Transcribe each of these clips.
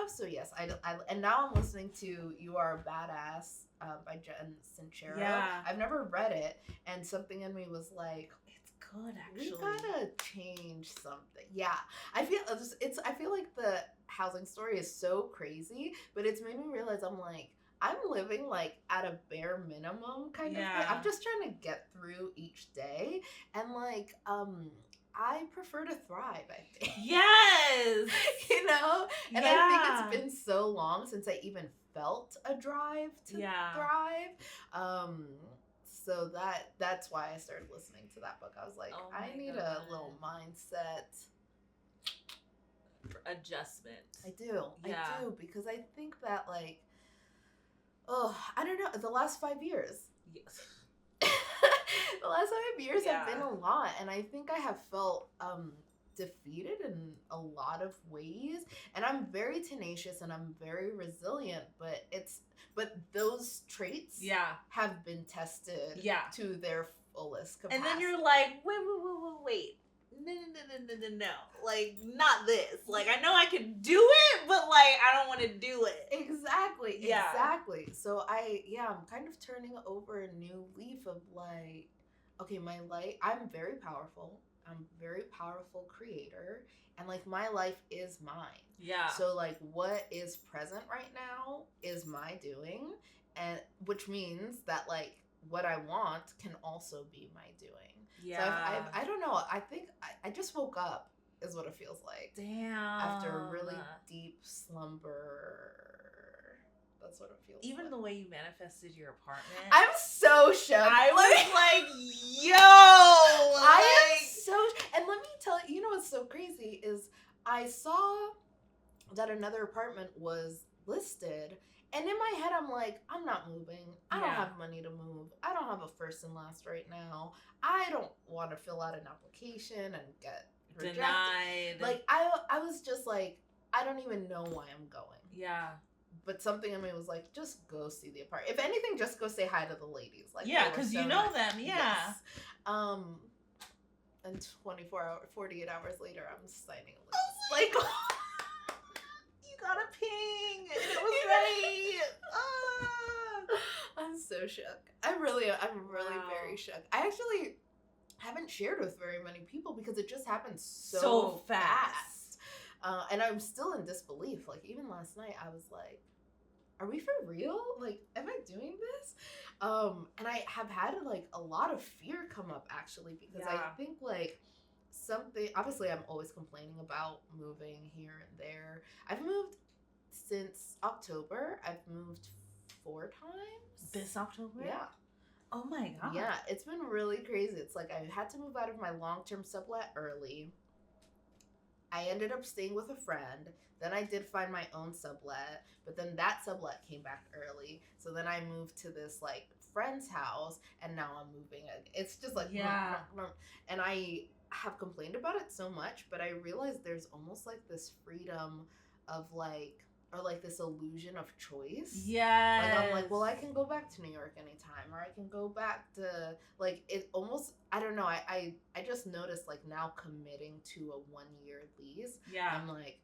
stuff. So yes, I and now I'm listening to You Are a Badass by Jen Sincero. Yeah. I've never read it, and something in me was like, It's good, actually. we gotta change something. Yeah, I feel like the housing story is so crazy, but it's made me realize I'm living like at a bare minimum kind of thing. I'm just trying to get through each day, and like I prefer to thrive, I think. Yes. You know? And I think it's been so long since I even felt a drive to thrive. So that's why I started listening to that book. I was like, I need a little mindset adjustment. I do, because I think that like, I don't know, the last 5 years. Yes. The last 5 years have been a lot, and I think I have felt defeated in a lot of ways. And I'm very tenacious and I'm very resilient, but those traits have been tested to their fullest capacity. And then you're like, wait. No. Like, not this. Like, I know I can do it, but like, I don't want to do it. Exactly. So I'm kind of turning over a new leaf of like, okay, my life, I'm very powerful. I'm a very powerful creator, and like my life is mine. Yeah. So like what is present right now is my doing, and which means that like what I want can also be my doing. Yeah. So I don't know. I think I just woke up is what it feels like. Damn. After a really deep slumber. That's what it feels Even like. the way you manifested your apartment. I'm so shook. I was like, yo! I am so... And let me tell you, you know what's so crazy is I saw that another apartment was listed, and in my head I'm like, I'm not moving. I don't have money to move. I don't have a first and last right now. I don't want to fill out an application and get rejected. Denied. Like, I was just like, I don't even know why I'm going. Yeah. But something in me was like, just go see the apartment. If anything, just go say hi to the ladies. Like, because you know them. Yeah. Yes. And 48 hours later, I'm signing a lease. Like, you got a ping. And it was ready. I'm so shook. I'm really very shook. I actually haven't shared with very many people because it just happened so fast. And I'm still in disbelief. Like, even last night, I was like, are we for real? Like, am I doing this? And I have had like a lot of fear come up actually, because I think like something, obviously I'm always complaining about moving here and there. I've moved since October. I've moved 4 times. This October? Yeah. Oh my God. Yeah, it's been really crazy. It's like I had to move out of my long-term sublet early. I ended up staying with a friend. Then I did find my own sublet, but then that sublet came back early. So then I moved to this like friend's house, and now I'm moving. It's just like, and I have complained about it so much, but I realized there's almost like this freedom of like, or like this illusion of choice. Yeah. Like I'm like, well, I can go back to New York anytime, or I can go back to like, it almost, I don't know. I just noticed like now committing to a 1-year lease. Yeah. I'm like,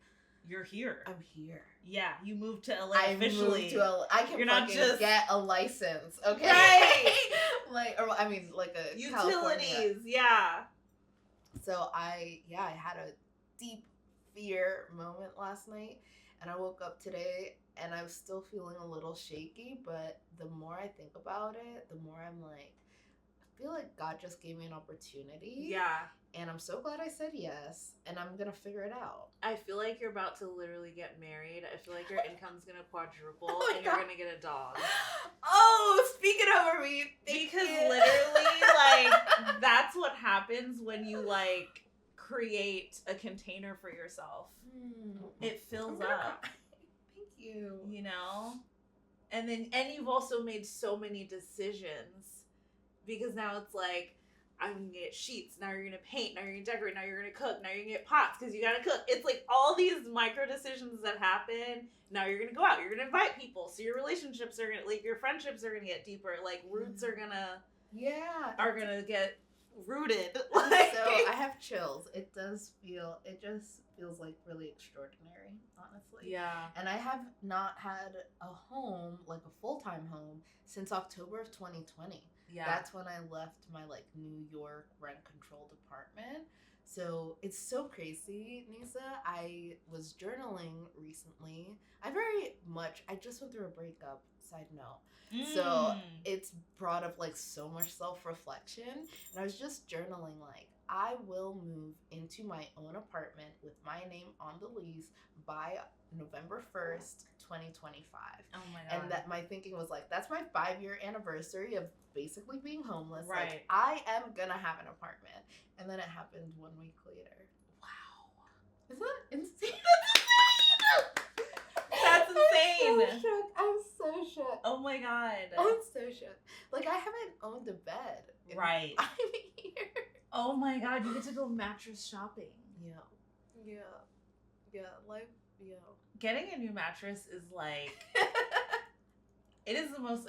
you're here. I'm here. Yeah. You moved to LA officially. Moved to LA. I can fucking get a license. Okay. Right. Like, or I mean, like a utilities. California. Yeah. So I had a deep fear moment last night. And I woke up today and I was still feeling a little shaky, but the more I think about it, the more I'm like, I feel like God just gave me an opportunity. Yeah. And I'm so glad I said yes, and I'm going to figure it out. I feel like you're about to literally get married. I feel like your income's going to quadruple, and you're going to get a dog. Oh, speak it over me. Because literally, like, that's what happens when you, like, create a container for yourself. It fills up. Thank you. You know? And you've also made so many decisions, because now it's like, I'm going to get sheets, now you're going to paint, now you're going to decorate, now you're going to cook, now you're going to get pots because you got to cook. It's like all these micro decisions that happen. Now you're going to go out, you're going to invite people. So your relationships are going to, like, your friendships are going to get deeper. Like, roots are going to, are going to get rooted. Like, so I have chills. It just feels like really extraordinary, honestly. Yeah. And I have not had a home, like a full-time home, since October of 2020. Yeah. That's when I left my like New York rent-controlled apartment. So it's so crazy, Neysa. I was journaling recently. I just went through a breakup, side note. So it's brought up like so much self-reflection. And I was just journaling like, I will move into my own apartment with my name on the lease by November 1st, 2025. Oh my God. And that my thinking was like, that's my 5-year anniversary of basically being homeless. Right. Like, I am gonna have an apartment. And then it happened 1 week later. Wow. Isn't that insane? That's insane. I'm so shook. Oh my God. I'm so shook. Like, I haven't owned a bed in Right. 5 years. Oh my God, you get to go mattress shopping. Yeah. Life, yeah. Getting a new mattress is like, it is the most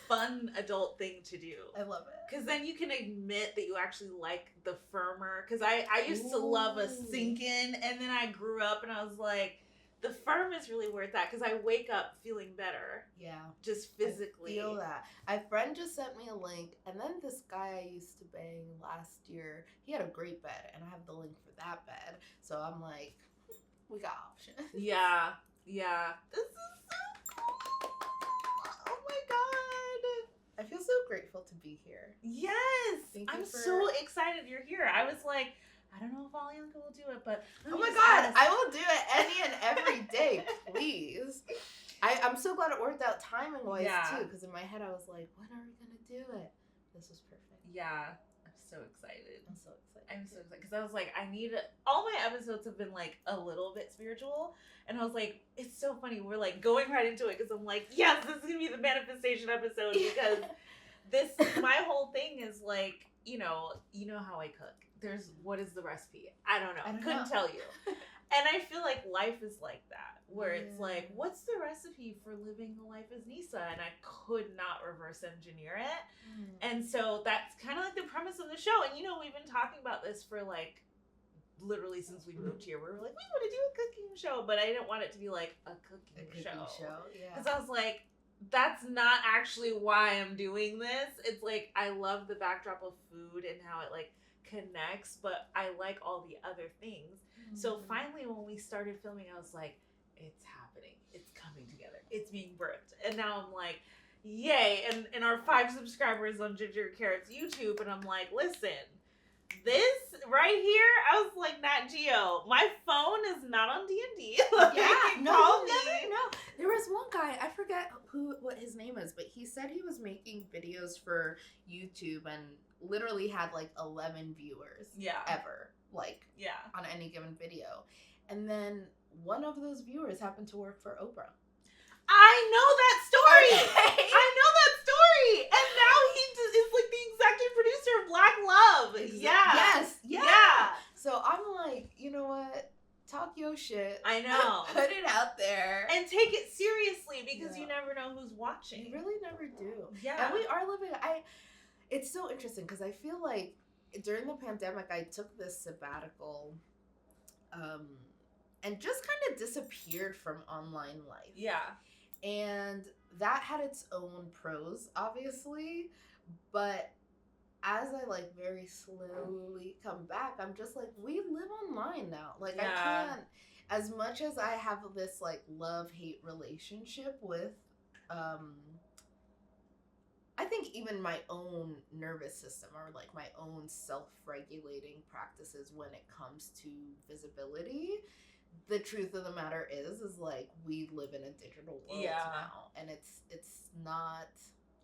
fun adult thing to do. I love it. Because then you can admit that you actually like the firmer. Because I used to love a sink-in, and then I grew up and I was like, the firm is really where it's at. Because I wake up feeling better. Yeah. Just physically. I feel that. My friend just sent me a link, and then this guy I used to bang last year, he had a great bed, and I have the link for that bed. So I'm like, we got options. Yeah. This is so cool. Oh my God. I feel so grateful to be here. Yes. I'm so excited you're here. I was like, I don't know if Alionka will do it, but oh my God, I will do it any and every day, please. I'm so glad it worked out timing wise too, because in my head I was like, when are we gonna do it? This was perfect. Yeah, I'm so excited. I'm so excited because I was like, all my episodes have been like a little bit spiritual, and I was like, it's so funny. We're like going right into it because I'm like, yes, this is gonna be the manifestation episode because my whole thing is like, you know how I cook. What is the recipe? I don't know. Couldn't tell you. And I feel like life is like that, where it's like, what's the recipe for living a life as Neysa? And I could not reverse engineer it. And so that's kind of like the premise of the show. And we've been talking about this for like literally since we moved here. We were like, we want to do a cooking show, but I didn't want it to be like a cooking show. Yeah. Because I was like, that's not actually why I'm doing this. It's like, I love the backdrop of food and how it like connects, but I like all the other things. So finally when we started filming, I was like, it's happening, it's coming together, it's being birthed. And now I'm like, yay. And our 5 subscribers on Ginger Carrot's YouTube, and I'm like, listen, this right here, I was like, Nat Geo, my phone is not on D&D. Call me. No, there was one guy, I forget what his name is, but he said he was making videos for YouTube and literally had like 11 viewers ever, like on any given video. And then one of those viewers happened to work for Oprah. I know that story. Okay. I know that story. And now he is like the executive producer of Black Love. Yeah. So I'm like, you know what? Talk your shit. I know. Put it out there. And take it seriously because you never know who's watching. You really never do. Yeah. And we are living, it's so interesting because I feel like during the pandemic, I took this sabbatical and just kind of disappeared from online life. Yeah. And that had its own pros, obviously. But as I like very slowly come back, I'm just like, we live online now. Like I can't, as much as I have this like love-hate relationship with I think even my own nervous system or like my own self-regulating practices when it comes to visibility, the truth of the matter is like we live in a digital world now, and it's not,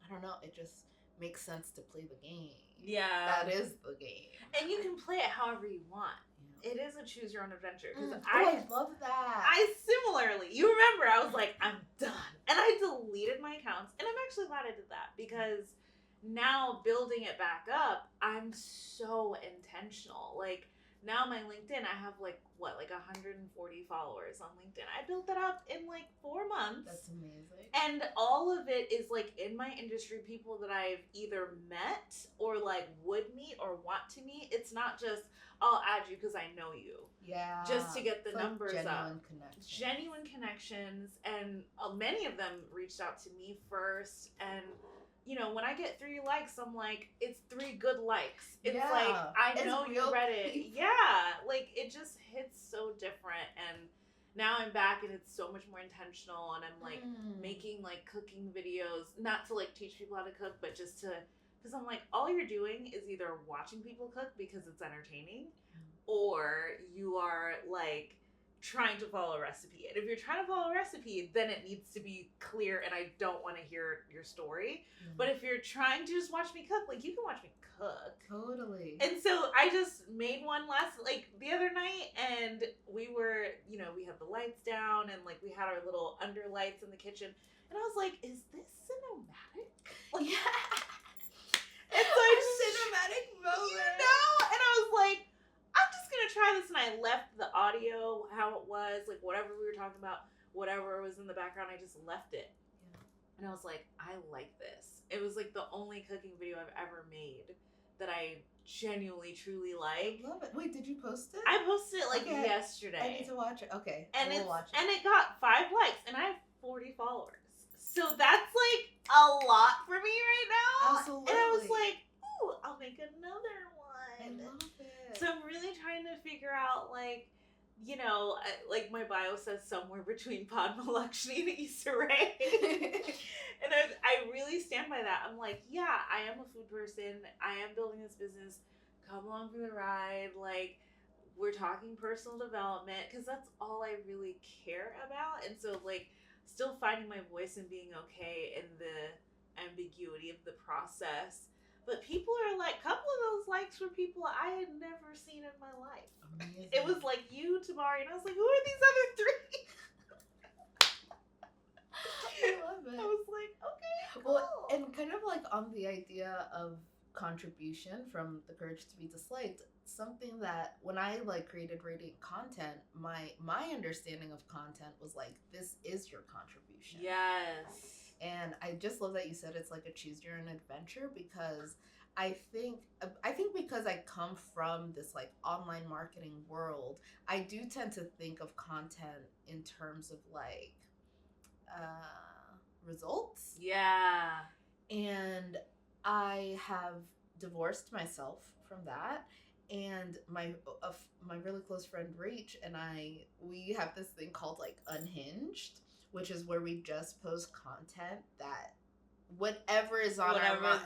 I don't know, it just makes sense to play the game. Yeah. That is the game. And you can play it however you want. It is a choose your own adventure. I love that. I similarly, you remember, I was like, I'm done. And I deleted my accounts. And I'm actually glad I did that because now building it back up, I'm so intentional. Like now my LinkedIn, I have like 140 followers on LinkedIn. I built that up in like 4 months. That's amazing. And all of it is like in my industry, people that I've either met or like would meet or want to meet. It's not just, I'll add you because I know you. Yeah. Just to get the It's numbers genuine up. Connections. Genuine connections. And many of them reached out to me first. And, you know, when I get 3 likes, I'm like, it's 3 good likes. It's like, I know you read it. Yeah. Like, it just hits so different. And now I'm back and it's so much more intentional. And I'm like making like cooking videos, not to like teach people how to cook, but just to, because I'm like, all you're doing is either watching people cook because it's entertaining, or you are like trying to follow a recipe. And if you're trying to follow a recipe, then it needs to be clear and I don't want to hear your story. But if you're trying to just watch me cook, like you can watch me cook. Totally. And so I just made one the other night, and we were, you know, we had the lights down and like we had our little under lights in the kitchen. And I was like, is this cinematic? Like, it's like cinematic moment. You know? And I was like, I'm just gonna try this, and I left the audio how it was, like whatever we were talking about, whatever was in the background, I just left it. Yeah. And I was like, I like this. It was like the only cooking video I've ever made that I genuinely, truly like. I love it. Wait, did you post it? I posted it like yesterday. I need to watch it. Okay. And we'll watch it. And it got 5 likes, and I have 40 followers. So that's like a lot for me right now. Absolutely. And I was like, ooh, I'll make another one. I love it. So I'm really trying to figure out, like, you know, like my bio says somewhere between Padma Lakshmi and Issa Rae. And I really stand by that. I'm like, yeah, I am a food person. I am building this business. Come along for the ride. Like, we're talking personal development because that's all I really care about. And so, like, still finding my voice and being okay in the ambiguity of the process. But people are like, a couple of those likes were people I had never seen in my life. Amazing. It was like you, Tamari, and I was like, who are these other 3? I love it. I was like, okay, cool. Well, and kind of like on the idea of contribution from the courage to be disliked, something that when I like created radiant content, my understanding of content was like, this is your contribution. Yes. And I just love that you said it's like a choose your own adventure, because I think because I come from this like online marketing world, I do tend to think of content in terms of like results. Yeah. And I have divorced myself from that. And my really close friend Rach and we have this thing called like Unhinged, which is where we just post content that whatever is on our mind,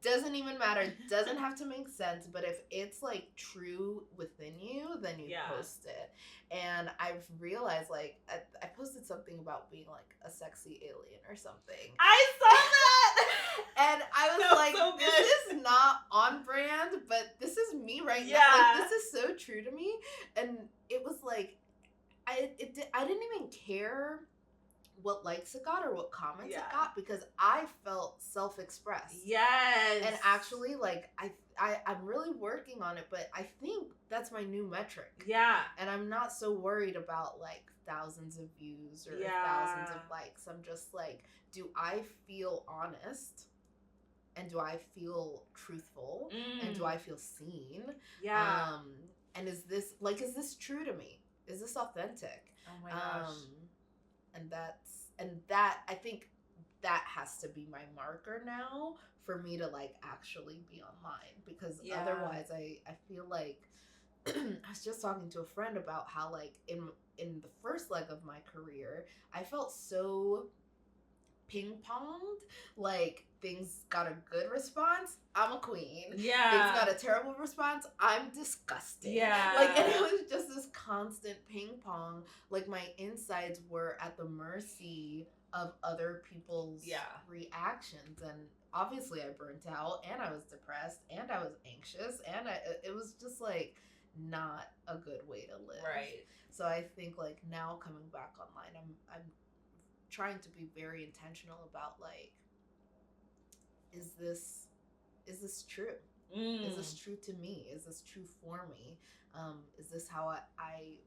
doesn't even matter, doesn't have to make sense, but if it's like true within you, then you post it. And I've realized, like, I posted something about being like a sexy alien or something. I saw that. And I was like, so this is not on brand, but this is me right now. Like, this is so true to me. And it was like, I didn't even care what likes it got or what comments it got, because I felt self-expressed. Yes. And actually, like, I'm really working on it, but I think that's my new metric. Yeah. And I'm not so worried about like thousands of views or thousands of likes. I'm just like, do I feel honest? And do I feel truthful? And do I feel seen? Yeah. And is this true to me? Is this authentic? Oh my gosh. And that I think that has to be my marker now for me to like actually be online, because otherwise I feel like I was just talking to a friend about how like in the first leg of my career, I felt so ping-ponged. Like, things got a good response, I'm a queen. Yeah. Things got a terrible response, I'm disgusting. Yeah. Like, and it was just this constant ping-pong. Like, my insides were at the mercy of other people's reactions. And obviously I burnt out, and I was depressed, and I was anxious, and it was just like not a good way to live. Right. So I think like now coming back online, I'm trying to be very intentional about like, is this true? Is this true to me? Is this true for me? Is this how I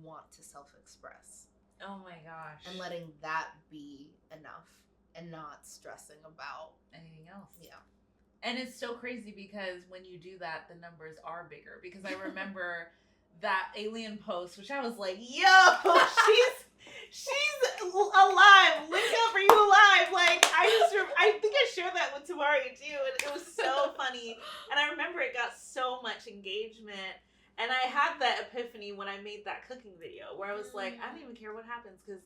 want to self-express? Oh my gosh. And letting that be enough and not stressing about anything else. Yeah. And it's so crazy because when you do that, the numbers are bigger. Because I remember that alien post, which I was like, yo, she's alive. Look up, are you alive? Like, I think I shared that with Tamari too, and it was so funny. And I remember it got so much engagement. And I had that epiphany when I made that cooking video where I was like, I don't even care what happens because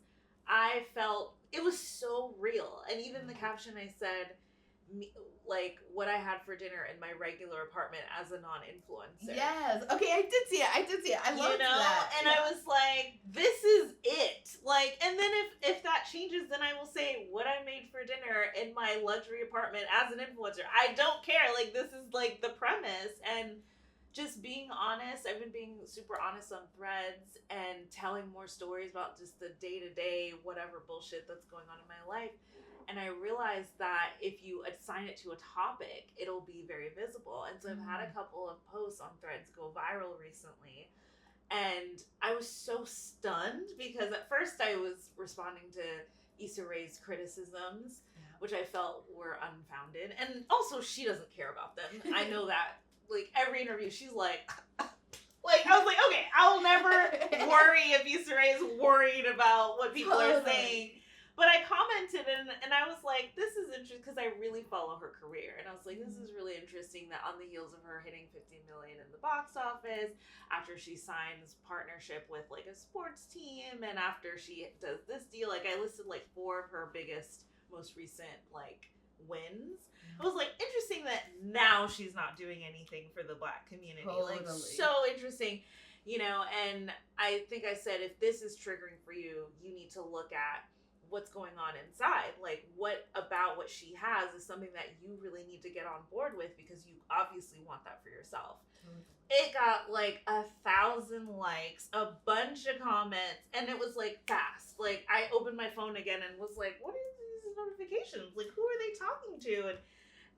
I felt it was so real. And even the caption I said, like what I had for dinner in my regular apartment as a non-influencer. Yes. Okay, I did see it. I loved that. And I was like, this is it. Like, and then if that changes, then I will say what I made for dinner in my luxury apartment as an influencer. I don't care. Like, this is like the premise. And just being honest. I've been being super honest on Threads and telling more stories about just the day-to-day whatever bullshit that's going on in my life. And I realized that if you assign it to a topic, it'll be very visible. And so I've had a couple of posts on Threads go viral recently. And I was so stunned because at first I was responding to Issa Rae's criticisms, which I felt were unfounded. And also, she doesn't care about them. I know that. Like, every interview, she's like, I was like, okay, I'll never worry if Issa Rae is worried about what people are saying. But I commented and I was like, this is interesting because I really follow her career. And I was like, this is really interesting that on the heels of her hitting 15 million in the box office, after she signs partnership with like a sports team, and after she does this deal, like I listed like 4 of her biggest, most recent like wins. I was like, interesting that now she's not doing anything for the Black community. Totally. Like, so interesting, you know. And I think I said, if this is triggering for you, you need to look at what's going on inside. Like, what about what she has is something that you really need to get on board with because you obviously want that for yourself. It got like 1,000 likes, a bunch of comments, and it was like fast. Like, I opened my phone again and was like, what are these notifications? Like, who are they talking to? And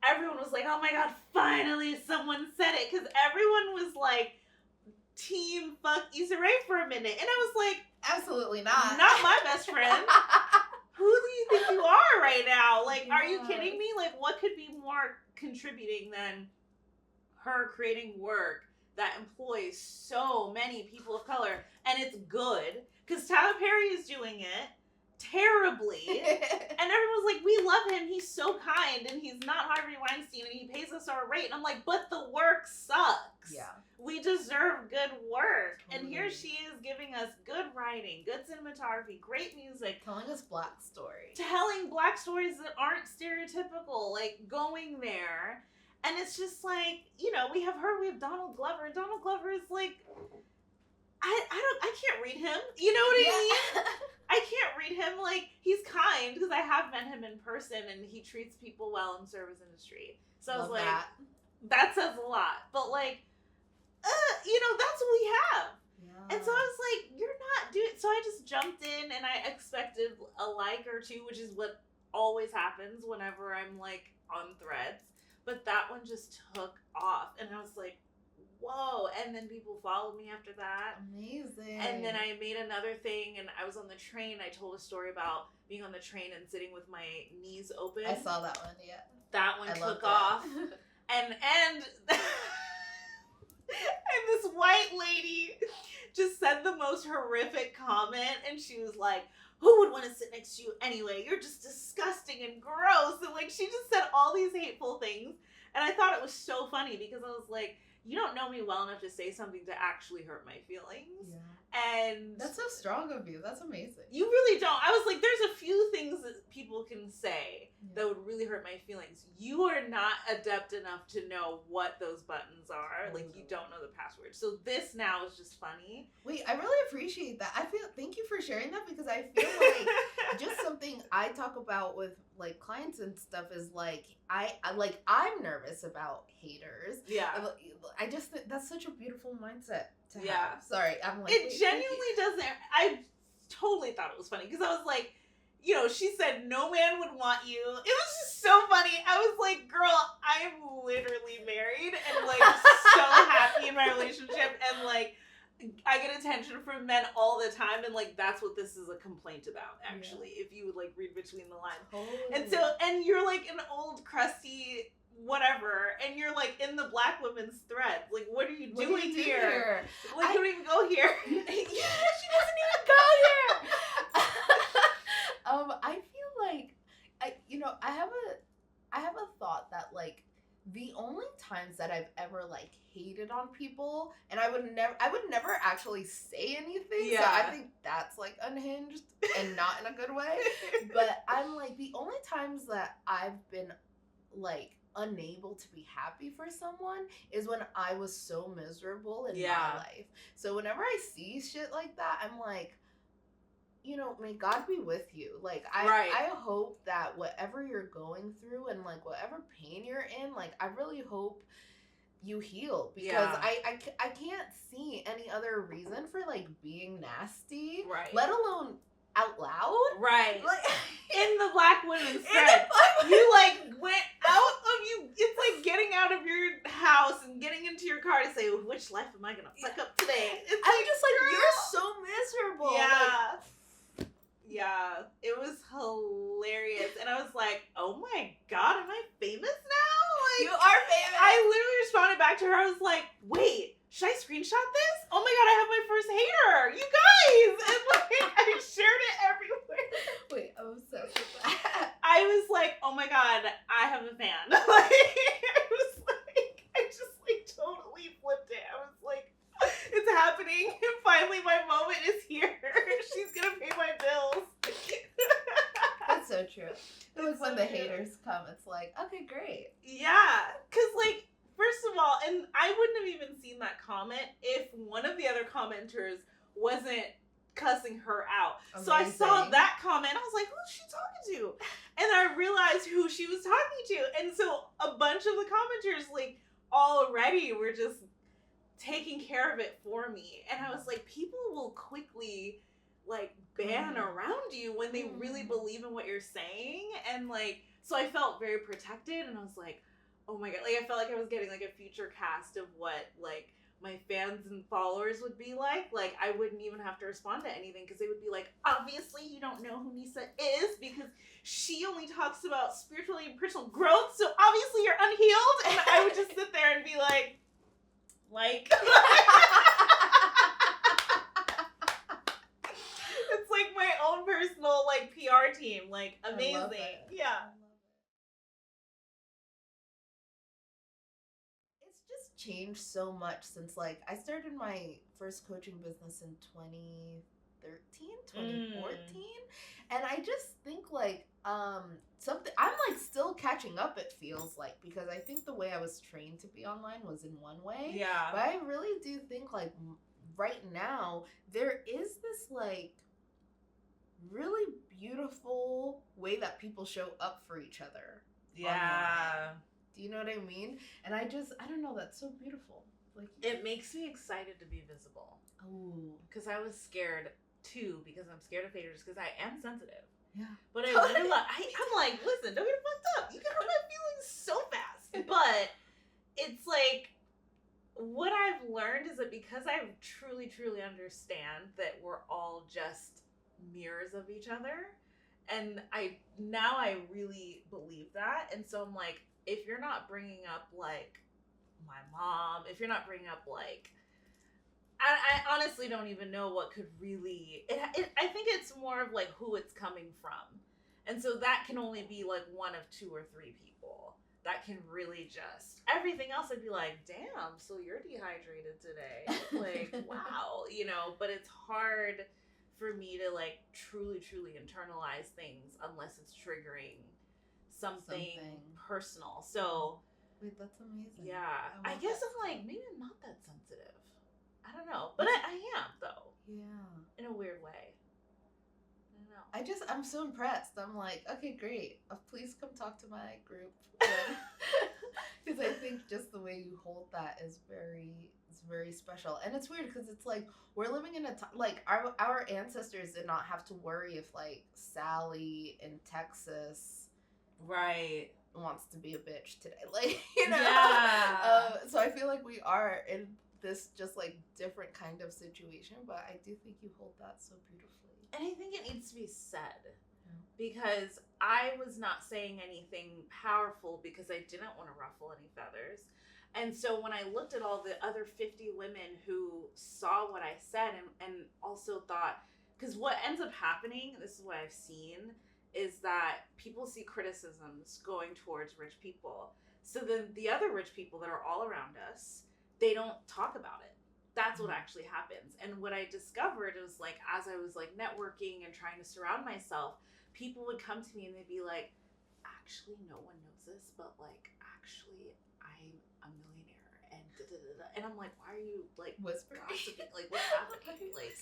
everyone was like, oh my God, finally someone said it. Because everyone was like, team fuck Issa Rae for a minute. And I was like, absolutely not. Not my best friend. Who do you think you are right now? Like, are you kidding me? Like, what could be more contributing than her creating work that employs so many people of color? And it's good. Because Tyler Perry is doing it terribly. And everyone's like, we love him. He's so kind. And he's not Harvey Weinstein. And he pays us our rate. And I'm like, but the work sucks. Yeah. We deserve good work. And here she is giving us good writing, good cinematography, great music. Telling us Black stories. Telling Black stories that aren't stereotypical. Like, going there. And it's just like, you know, we have her, we have Donald Glover. And Donald Glover is like, I can't read him. You know what I mean? I can't read him. Like, he's kind because I have met him in person and he treats people well in the service industry. So I was like, that says a lot. But like, you know, that's what we have. Yeah. And so I was like, you're not doing. So I just jumped in and I expected a like or two, which is what always happens whenever I'm like on Threads. But that one just took off. And I was like, whoa. And then people followed me after that. Amazing. And then I made another thing and I was on the train. I told a story about being on the train and sitting with my knees open. I saw that one, yeah. That one took off. And this white lady just said the most horrific comment, and she was like, who would want to sit next to you anyway? You're just disgusting and gross. And like, she just said all these hateful things. And I thought it was so funny because I was like, you don't know me well enough to say something to actually hurt my feelings. Yeah. And that's so strong of you. That's amazing. You really don't. I was like, there's a few things that people can say that would really hurt my feelings. You are not adept enough to know what those buttons are. Like, you don't know the password. So this now is just funny. Wait, I really appreciate that. Thank you for sharing that because I feel like just something I talk about with like clients and stuff is like, I'm nervous about haters. Yeah. I just think that's such a beautiful mindset to have. Sorry, I'm like, it genuinely doesn't. I totally thought it was funny because I was like, you know, she said no man would want you. It was just so funny. I was like, girl, I'm literally married and like so happy in my relationship, and like I get attention from men all the time, and like that's what this is a complaint about, actually, if you would like read between the lines. And so, and you're like an old crusty whatever, and you're like in the Black women's thread. Like, what are you doing here? Like, you don't even go here. She doesn't even go here. I feel like I have a thought that like the only times that I've ever like hated on people, and I would never actually say anything. Yeah. So I think that's like unhinged and not in a good way. But I'm like, the only times that I've been like unable to be happy for someone is when I was so miserable in my life. So whenever I see shit like that, I'm like, may God be with you. Like, I hope that whatever you're going through and like whatever pain you're in, like I really hope you heal, because I can't see any other reason for like being nasty, let alone out loud, like in the Black women's thread. thread. You like went out of you. It's like getting out of your house and getting into your car to say, which life am I gonna fuck up today? It's I'm just like, you're so miserable. Yeah. Yeah, it was hilarious. And I was like, oh my God, am I famous now? Like, you are famous. I literally responded back to her. I was like, wait, should I screenshot this? Oh my God, I have my first hater. You guys. And like, I shared it everywhere. Wait, I'm obsessed with that. I was like, oh my God, I have a fan. Like, I just like totally flipped it. I was like, it's happening. Finally, my moment is here. She's gonna pay my bills. That's so true. It's when the haters come, it's like, okay, great. Yeah, because like, first of all, and I wouldn't have even seen that comment if one of the other commenters wasn't cussing her out. Amazing. So I saw that comment. I was like, who's she talking to? And I realized who she was talking to. And so a bunch of the commenters like already were just taking care of it for me. And I was like, people will quickly like ban around you when they really believe in what you're saying. And like, so I felt very protected, and I was like, oh my God, like I felt like I was getting like a future cast of what like my fans and followers would be like I wouldn't even have to respond to anything, because they would be like, obviously you don't know who Neysa is because she only talks about spirituality and personal growth, so obviously you're unhealed. And I would just sit there and be like it's like my own personal like PR team, like amazing. Yeah. It's just changed so much since like I started my first coaching business in 2014, and I just think like something I'm like still catching up, it feels like, because I think the way I was trained to be online was in one way, but I really do think like right now there is this like really beautiful way that people show up for each other online. Do you know what I mean? And I don't know, that's so beautiful. Like, it makes me excited to be visible. Oh, because I was scared too, because I'm scared of haters, because I am sensitive. Yeah. But I'm like, listen, don't get fucked up. You can hurt my feelings so fast. But it's like, what I've learned is that because I truly, truly understand that we're all just mirrors of each other, and I really believe that. And so I'm like, if you're not bringing up like my mom, if you're not bringing up like, I honestly don't even know what could really, I think it's more of like who it's coming from. And so that can only be like one of 2 or 3 people that can really just, everything else I'd be like, damn, so you're dehydrated today. Like, wow, but it's hard for me to like truly, truly internalize things unless it's triggering something personal. So wait, that's amazing. Yeah, I guess I'm like, maybe I'm not that sensitive. I don't know, but I am though. Yeah, in a weird way. I don't know. I'm so impressed. I'm like, okay, great. Please come talk to my group, because I think just the way you hold that is very special. And it's weird because it's like we're living in a time like our ancestors did not have to worry if like Sally in Texas wants to be a bitch today, like so I feel like we are in this just like different kind of situation, but I do think you hold that so beautifully, and I think it needs to be said. because I was not saying anything powerful because I didn't want to ruffle any feathers. And so when I looked at all the other 50 women who saw what I said and also thought, because what ends up happening, this is what I've seen, is that people see criticisms going towards rich people. So then the other rich people that are all around us, they don't talk about it. That's what actually happens. And what I discovered was like, as I was like networking and trying to surround myself, people would come to me and they'd be like, actually, no one knows this, but like, actually, I'm a millionaire and da-da-da-da. And I'm like, why are you like whispering? Gossiping? Like, what's happening? Like,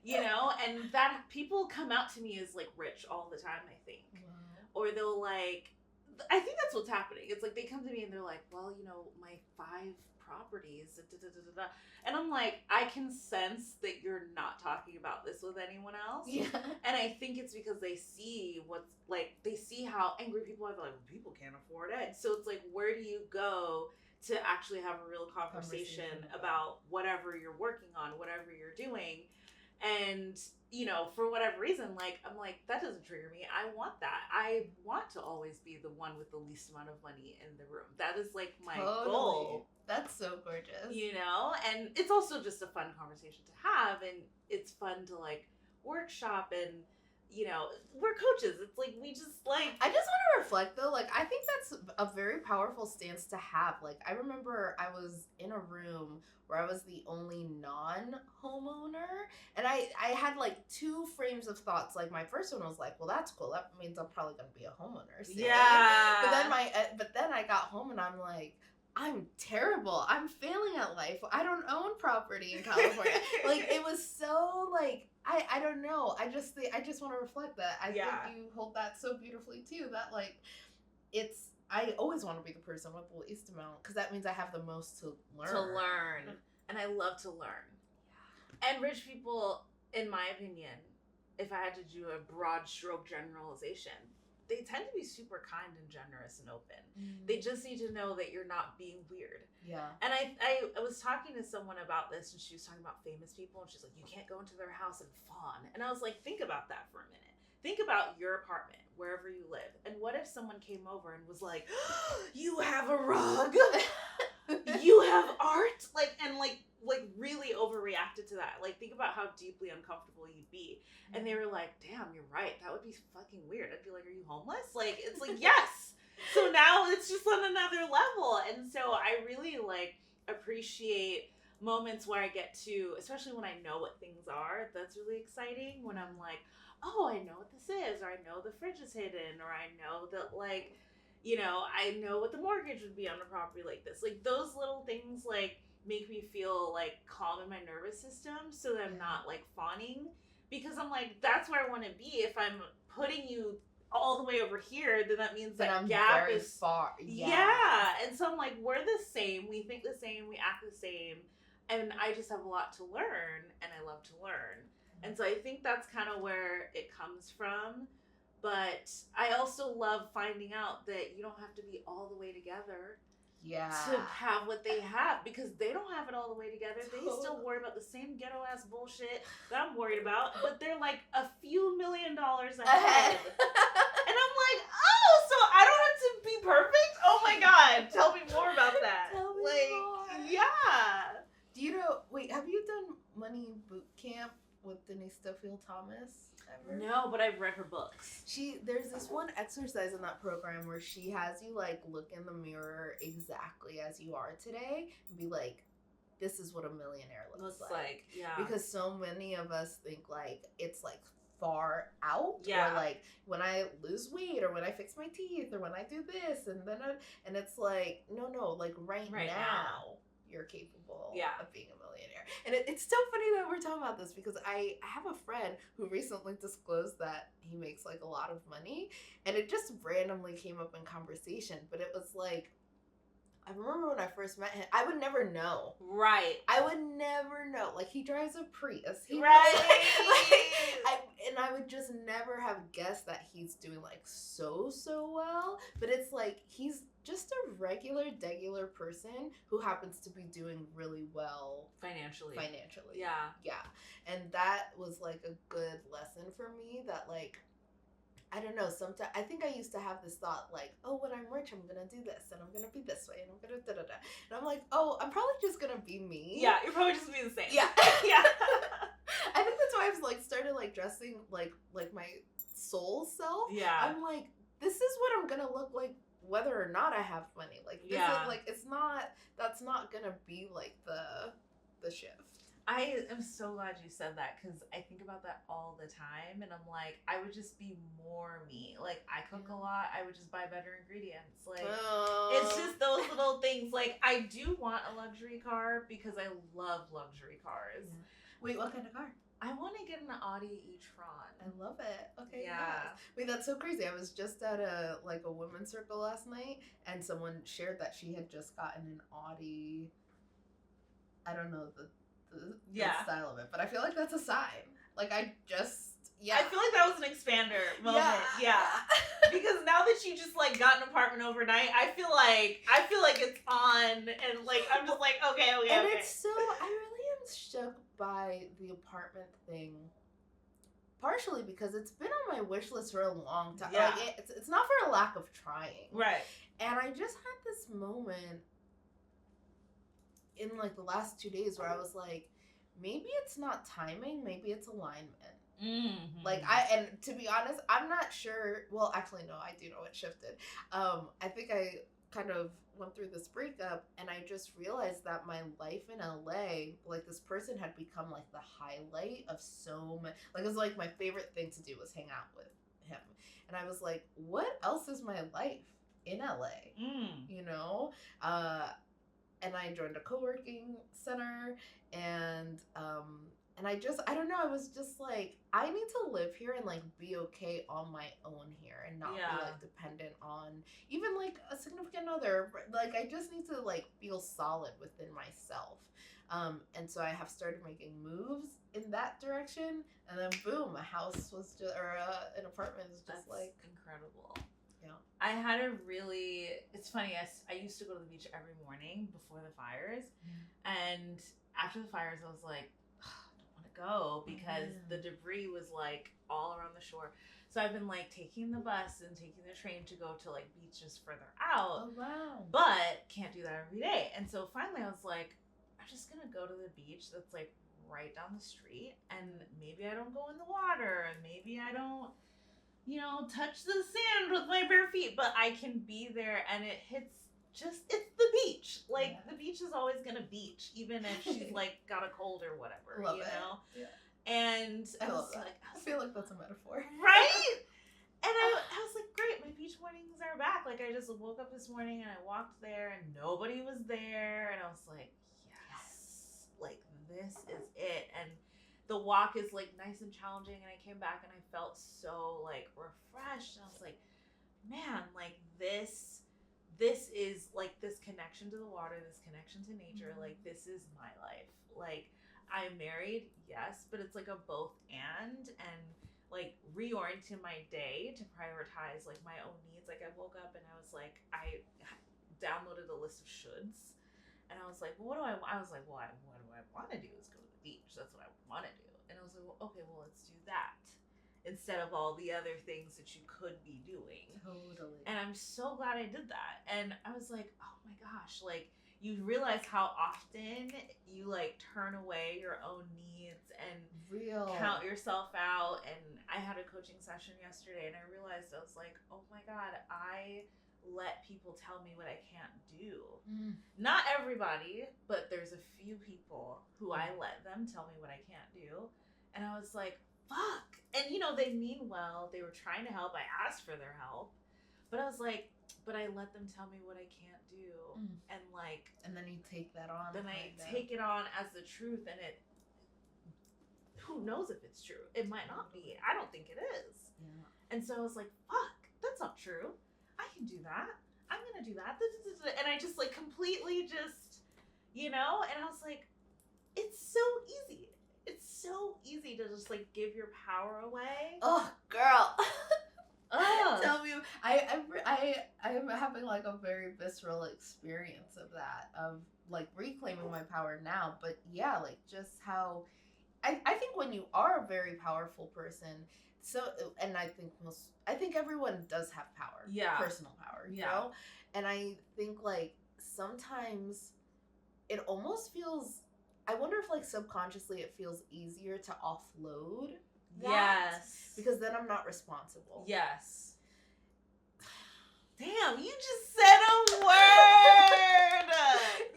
you know, and that people come out to me as like rich all the time, I think. Wow. Or they'll like, I think that's what's happening. It's like they come to me and they're like, well, you know, my 5 properties, da, da, da, da, da. And I'm like, I can sense that you're not talking about this with anyone else. Yeah. And I think it's because they see what's like, they see how angry people are. They're like, well, people can't afford it. So it's like, where do you go to actually have a real conversation about whatever you're working on, whatever you're doing? And, you know, for whatever reason, like, I'm like, that doesn't trigger me. I want that. I want to always be the one with the least amount of money in the room. That is like my goal. That's so gorgeous. You know? And it's also just a fun conversation to have. And it's fun to like workshop and, you know, we're coaches. It's like, we just like. I just want to reflect though. Like, I think that's a very powerful stance to have. Like, I remember I was in a room where I was the only non-homeowner. And I had like 2 frames of thoughts. Like, my first one was like, well, that's cool. That means I'm probably going to be a homeowner soon. Yeah. But then I got home and I'm like, I'm terrible. I'm failing at life. I don't own property in California. Like, it was so like, I don't know. I just want to reflect that. I think you hold that so beautifully too. That like, I always want to be the person with the least amount because that means I have the most to learn. And I love to learn. Yeah. And rich people, in my opinion, if I had to do a broad stroke generalization, they tend to be super kind and generous and open. Mm. They just need to know that you're not being weird. Yeah. And I was talking to someone about this, and she was talking about famous people, and she's like, you can't go into their house and fawn. And I was like, think about that for a minute. Think about your apartment, wherever you live. And what if someone came over and was like, you have a rug? You have art? And really overreacted to that. Like, think about how deeply uncomfortable you'd be. And they were like, damn, you're right. That would be fucking weird. I'd be like, are you homeless? Like, it's like, yes. So now it's just on another level. And so I really like appreciate moments where I get to, especially when I know what things are, that's really exciting. When I'm like, oh, I know what this is, or I know the fridge is hidden, or I know that, like, you know, I know what the mortgage would be on a property like this. Like, those little things, like, make me feel, like, calm in my nervous system so that I'm not, like, fawning. Because I'm like, that's where I want to be. If I'm putting you all the way over here, then that means that gap is far. Yeah. And so I'm like, we're the same. We think the same. We act the same. And I just have a lot to learn, and I love to learn. And so I think that's kind of where it comes from. But I also love finding out that you don't have to be all the way together to have what they have, because they don't have it all the way together. They still worry about the same ghetto ass bullshit that I'm worried about, but they're like a few $1 million ahead. And I'm like, oh, so I don't have to be perfect? Oh my God, tell me more about that. Tell me more. Yeah. Do you know, wait, have you done Money Boot Camp with Denise Thomas ever? No, but I've read her books. There's this one exercise in that program where she has you like look in the mirror exactly as you are today and be like, this is what a millionaire looks like. Yeah. Because so many of us think like it's like far out. Yeah. Or like when I lose weight or when I fix my teeth or when I do this and then and it's like, no, like right now you're capable of being a millionaire. And it's so funny that we're talking about this because I have a friend who recently disclosed that he makes like a lot of money, and it just randomly came up in conversation. But it was like, I remember when I first met him, I would never know. Right. I would never know. Like, he drives a Prius. And I would just never have guessed that he's doing like so well. But it's like, he's just a regular, degular person who happens to be doing really well financially. Yeah. And that was like a good lesson for me that like, I don't know. Sometimes I think I used to have this thought like, oh, when I'm rich, I'm gonna do this, and I'm gonna be this way, and I'm gonna da da da. And I'm like, oh, I'm probably just gonna be me. Yeah, you're probably just gonna be the same. Yeah. Yeah. I think that's why I've like started like dressing like my soul self. Yeah. I'm like, this is what I'm gonna look like whether or not I have money. Like this is like that's not gonna be like the shift. I am so glad you said that because I think about that all the time, and I'm like, I would just be more me. Like, I cook a lot. I would just buy better ingredients. Like, it's just those little things. Like, I do want a luxury car because I love luxury cars. Yeah. Wait, what kind of car? I want to get an Audi e-tron. I love it. Okay. Yeah. Yes. Wait, that's so crazy. I was just at a women's circle last night, and someone shared that she had just gotten an Audi. I don't know the style of it, but I feel like that's a sign. Like I feel like that was an expander moment. Yeah. Because now that you just like got an apartment overnight, I feel like it's on, and like I'm just like okay. And it's so I really am shook by the apartment thing. Partially because it's been on my wish list for a long time. Yeah. Like it's not for a lack of trying. Right. And I just had this moment in like the last 2 days where I was like, maybe it's not timing, maybe it's alignment. Mm-hmm. Like and to be honest, I'm not sure. Well, actually, no, I do know it shifted. I think I kind of went through this breakup, and I just realized that my life in LA, like this person had become like the highlight of so many. Like it was like my favorite thing to do was hang out with him, and I was like, what else is my life in LA? You know. And I joined a co-working center, and I don't know, I was just like, I need to live here and like be okay on my own here and not be like dependent on even like a significant other. Like I just need to like feel solid within myself. And so I have started making moves in that direction, and then boom, a house was just, or an apartment is just like incredible. Yeah. I had a really, it's funny, I used to go to the beach every morning before the fires, and after the fires I was like, I don't want to go because the debris was like all around the shore. So I've been like taking the bus and taking the train to go to like beaches further out. Oh wow. But can't do that every day. And so finally I was like, I'm just gonna go to the beach that's like right down the street, and maybe I don't go in the water, and maybe I don't touch the sand with my bare feet, but I can be there, and it's the beach. Like, the beach is always gonna beach, even if she's, like, got a cold or whatever, Love you know? it. Yeah. And I love that. I feel like that's a metaphor. Right? And I was like, great, my beach mornings are back. Like, I just woke up this morning, and I walked there, and nobody was there, and I was like, yes. Like, this is it. And the walk is like nice and challenging, and I came back and I felt so like refreshed, and I was like, man, like this is like this connection to the water, this connection to nature, like this is my life. Like I'm married, yes, but it's like a both and like reorienting my day to prioritize like my own needs. Like I woke up and I was like, I downloaded a list of shoulds, and I was like, well, what do I was like, well, what do I want to do is go to the beach. That's what I want to do. And I was like, well, okay, well, let's do that instead of all the other things that you could be doing. Totally. And I'm so glad I did that. And I was like, oh my gosh, like you realize how often you like turn away your own needs and count yourself out. And I had a coaching session yesterday, and I realized, I was like, oh my God, I let people tell me what I can't do. Not everybody, but there's a few people who I let them tell me what I can't do. And I was like, fuck. And they mean well. They were trying to help. I asked for their help. But I was like, but I let them tell me what I can't do. And like, and then you take that on. Then I take it on as the truth, and who knows if it's true? It might not be. I don't think it is. Yeah. And so I was like, fuck, that's not true. I can do that. I'm going to do that. And I just like completely just, and I was like, it's so easy. It's so easy to just like give your power away. Oh, girl. Tell me, I'm having like a very visceral experience of that, of like reclaiming my power now. But yeah, like just how I think when you are a very powerful person, and I think everyone does have power. Yeah. Personal power, you know? And I think like sometimes it almost feels, I wonder if like subconsciously it feels easier to offload that. Yes. Because then I'm not responsible. Yes. Damn, you just said a word.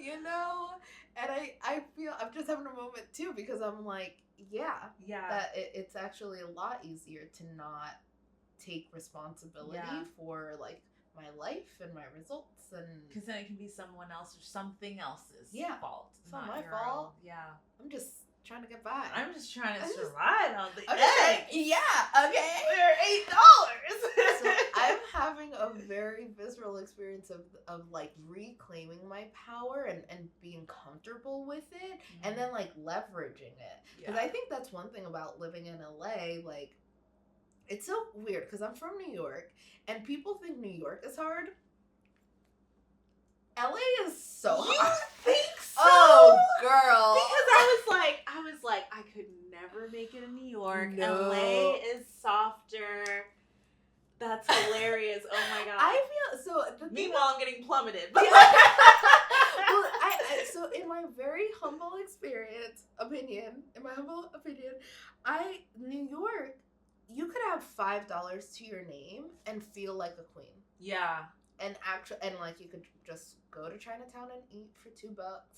You know? And I feel, I'm just having a moment too, because I'm like, that it's actually a lot easier to not take responsibility for like my life and my results, and because then it can be someone else or something else's fault. It's not my fault. Yeah, I'm just trying to get by. I'm just trying to survive on the eggs. Okay. They're $8. So I'm having a very visceral experience of like reclaiming my power and being comfortable with it, and then like leveraging it. Because I think that's one thing about living in LA. Like, it's so weird because I'm from New York and people think New York is hard. LA is so hard. You think so? Oh, girl. Because I was like, I could never make it in New York. No. LA is softer. That's hilarious. Oh my god. I feel so. Meanwhile, I'm getting plummeted. But well, so in my very humble opinion, New York, you could have $5 to your name and feel like a queen. Yeah. And like you could just go to Chinatown and eat for $2.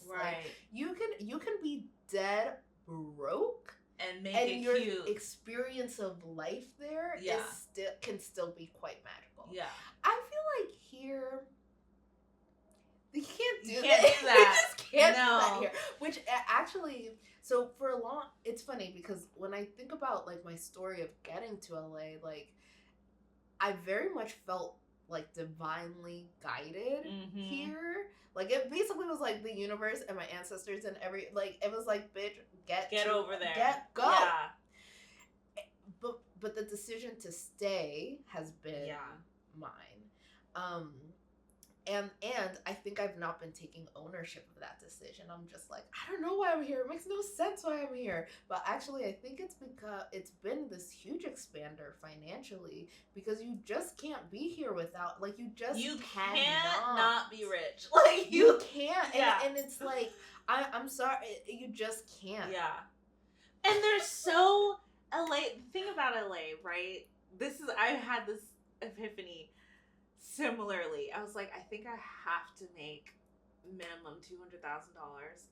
Right. Like, you can be dead broke and make it your cute. Experience of life there can still be quite magical. Yeah. I feel like here you can't do that. You just can't do that No. here. Which actually, so for a long, it's funny because when I think about like my story of getting to LA, like I very much felt like divinely guided here. Like it basically was like the universe and my ancestors and it was like, bitch, get over there. Go. Yeah. But the decision to stay has been mine. And I think I've not been taking ownership of that decision. I'm just like, I don't know why I'm here. It makes no sense why I'm here. But actually, I think it's because it's been this huge expander financially, because you just can't be here without, like, you can't not be rich. Like you can't. And it's like, I'm sorry, you just can't. Yeah. And there's so LA. The thing about LA, right? I had this epiphany. Similarly, I was like, I think I have to make minimum $200,000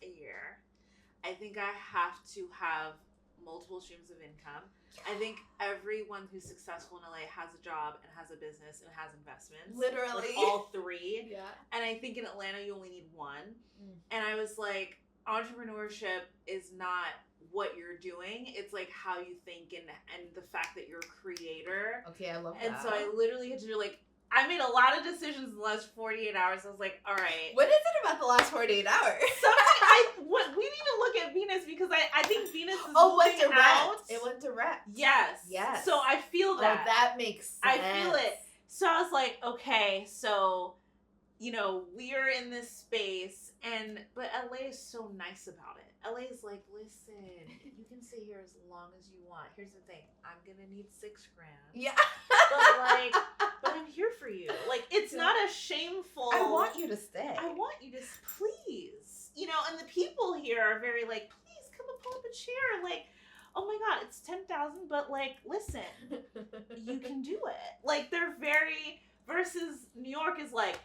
a year. I think I have to have multiple streams of income. I think everyone who's successful in LA has a job and has a business and has investments. Literally. Like all three. Yeah. And I think in Atlanta you only need one. And I was like, entrepreneurship is not what you're doing. It's like how you think and the fact that you're a creator. Okay, I love that. And so I literally had to do like, I made a lot of decisions in the last 48 hours. I was like, all right. What is it about the last 48 hours? We need to look at Venus because I think Venus is went moving out. It went direct. Yes. So I feel that. Oh, that makes sense. I feel it. So I was like, okay, so, we're in this space, but LA is so nice about it. LA is like, listen, you can stay here as long as you want. Here's the thing, I'm gonna need $6,000. Yeah. But I'm here for you. Like, it's not a shameful. I want you to stay. I want you to, please. And the people here are very like, please come and pull up a chair. Like, oh my God, it's $10,000, but like, listen, you can do it. Like, they're very, versus New York is like,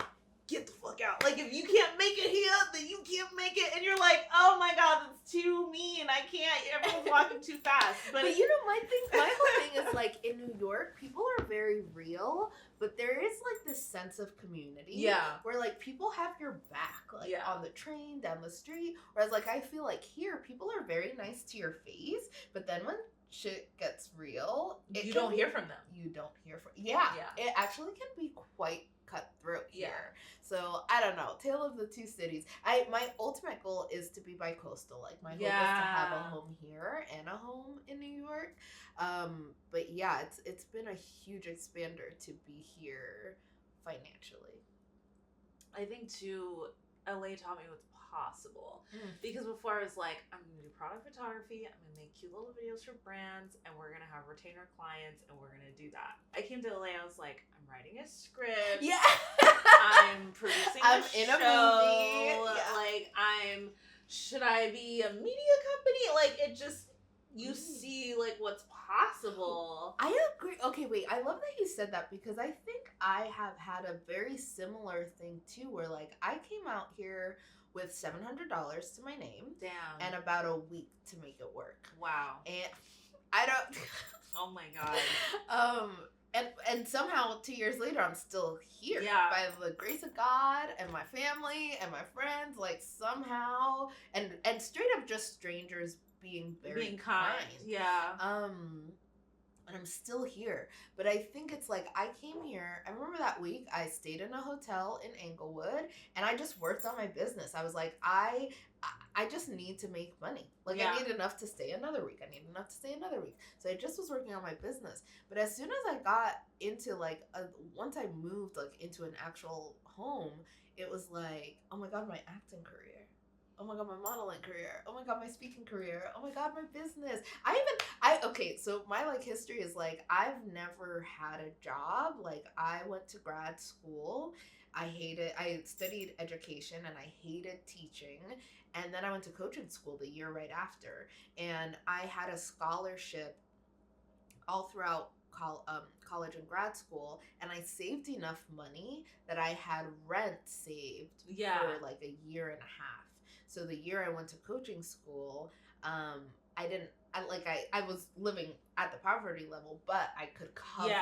get the fuck out. Like, if you can't make it here, then you can't make it. And you're like, oh my God, that's too mean. I can't. Everyone's walking too fast. But my whole thing is like, in New York, people are very real, but there is like this sense of community. Yeah. Where like people have your back, like on the train, down the street. Whereas like I feel like here, people are very nice to your face, but then when shit gets real, you don't hear from them. You don't hear from It actually can be quite cutthroat here. So I don't know. Tale of the two cities. My ultimate goal is to be bi-coastal. Like my hope is to have a home here and a home in New York. But yeah, it's been a huge expander to be here financially. I think too, LA taught me what's possible. Because before I was like, I'm going to do product photography, I'm going to make cute little videos for brands, and we're going to have retainer clients, and we're going to do that. I came to LA, I was like, I'm writing a script. Yeah. I'm producing I'm a in show. a movie. Yeah. Like, should I be a media company? Like, it just, you see, like, what's possible. I agree. Okay, wait. I love that you said that because I think I have had a very similar thing too, where like I came out here with $700 to my name. Damn. And about a week to make it work. Wow. And I don't. Oh my God. And somehow 2 years later I'm still here. Yeah. By the grace of God and my family and my friends, like somehow and straight up just strangers being kind. Yeah. And I'm still here. But I think it's like I came here. I remember that week I stayed in a hotel in Englewood and I just worked on my business. I was like, I just need to make money. Like, yeah. I need enough to stay another week. I need enough to stay another week. So I just was working on my business. But as soon as I got into like once I moved like into an actual home, it was like, oh my God, my acting career. Oh my God, my modeling career. Oh my God, my speaking career. Oh my God, my business. Okay, so my like history is like, I've never had a job. Like I went to grad school. I studied education and I hated teaching. And then I went to coaching school the year right after. And I had a scholarship all throughout college and grad school. And I saved enough money that I had rent saved for like a year and a half. So the year I went to coaching school, I was living at the poverty level, but I could cover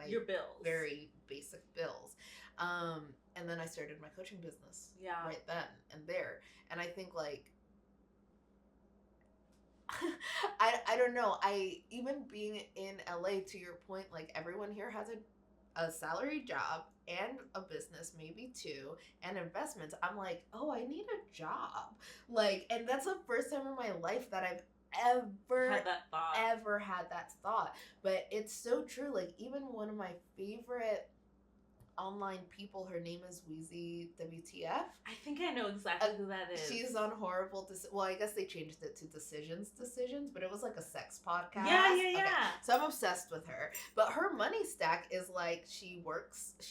your bills, very basic bills. And then I started my coaching business right then and there. And I think like, I don't know. Even being in LA, to your point, like everyone here has a salary job and a business, maybe two, and investments. I'm like, oh, I need a job. Like, and that's the first time in my life that I've ever had that thought. But it's so true. Like, even one of my favorite online people, her name is Wheezy WTF. I think I know exactly who that is. She's on Horrible well, I guess they changed it to Decisions, but it was like a sex podcast. Yeah. Okay. So I'm obsessed with her. But her money stack is like she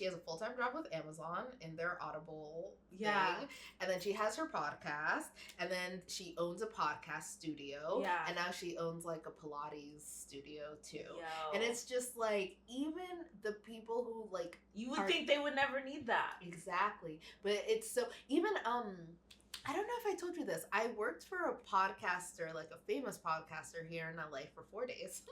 has a full-time job with Amazon in their Audible thing. And then she has her podcast, and then she owns a podcast studio. Yeah. And now she owns like a Pilates studio too. Yo. And it's just like, even the people who like you would think they would never need that. Exactly. But it's so, even, I don't know if I told you this. I worked for a podcaster, like a famous podcaster here in LA for 4 days.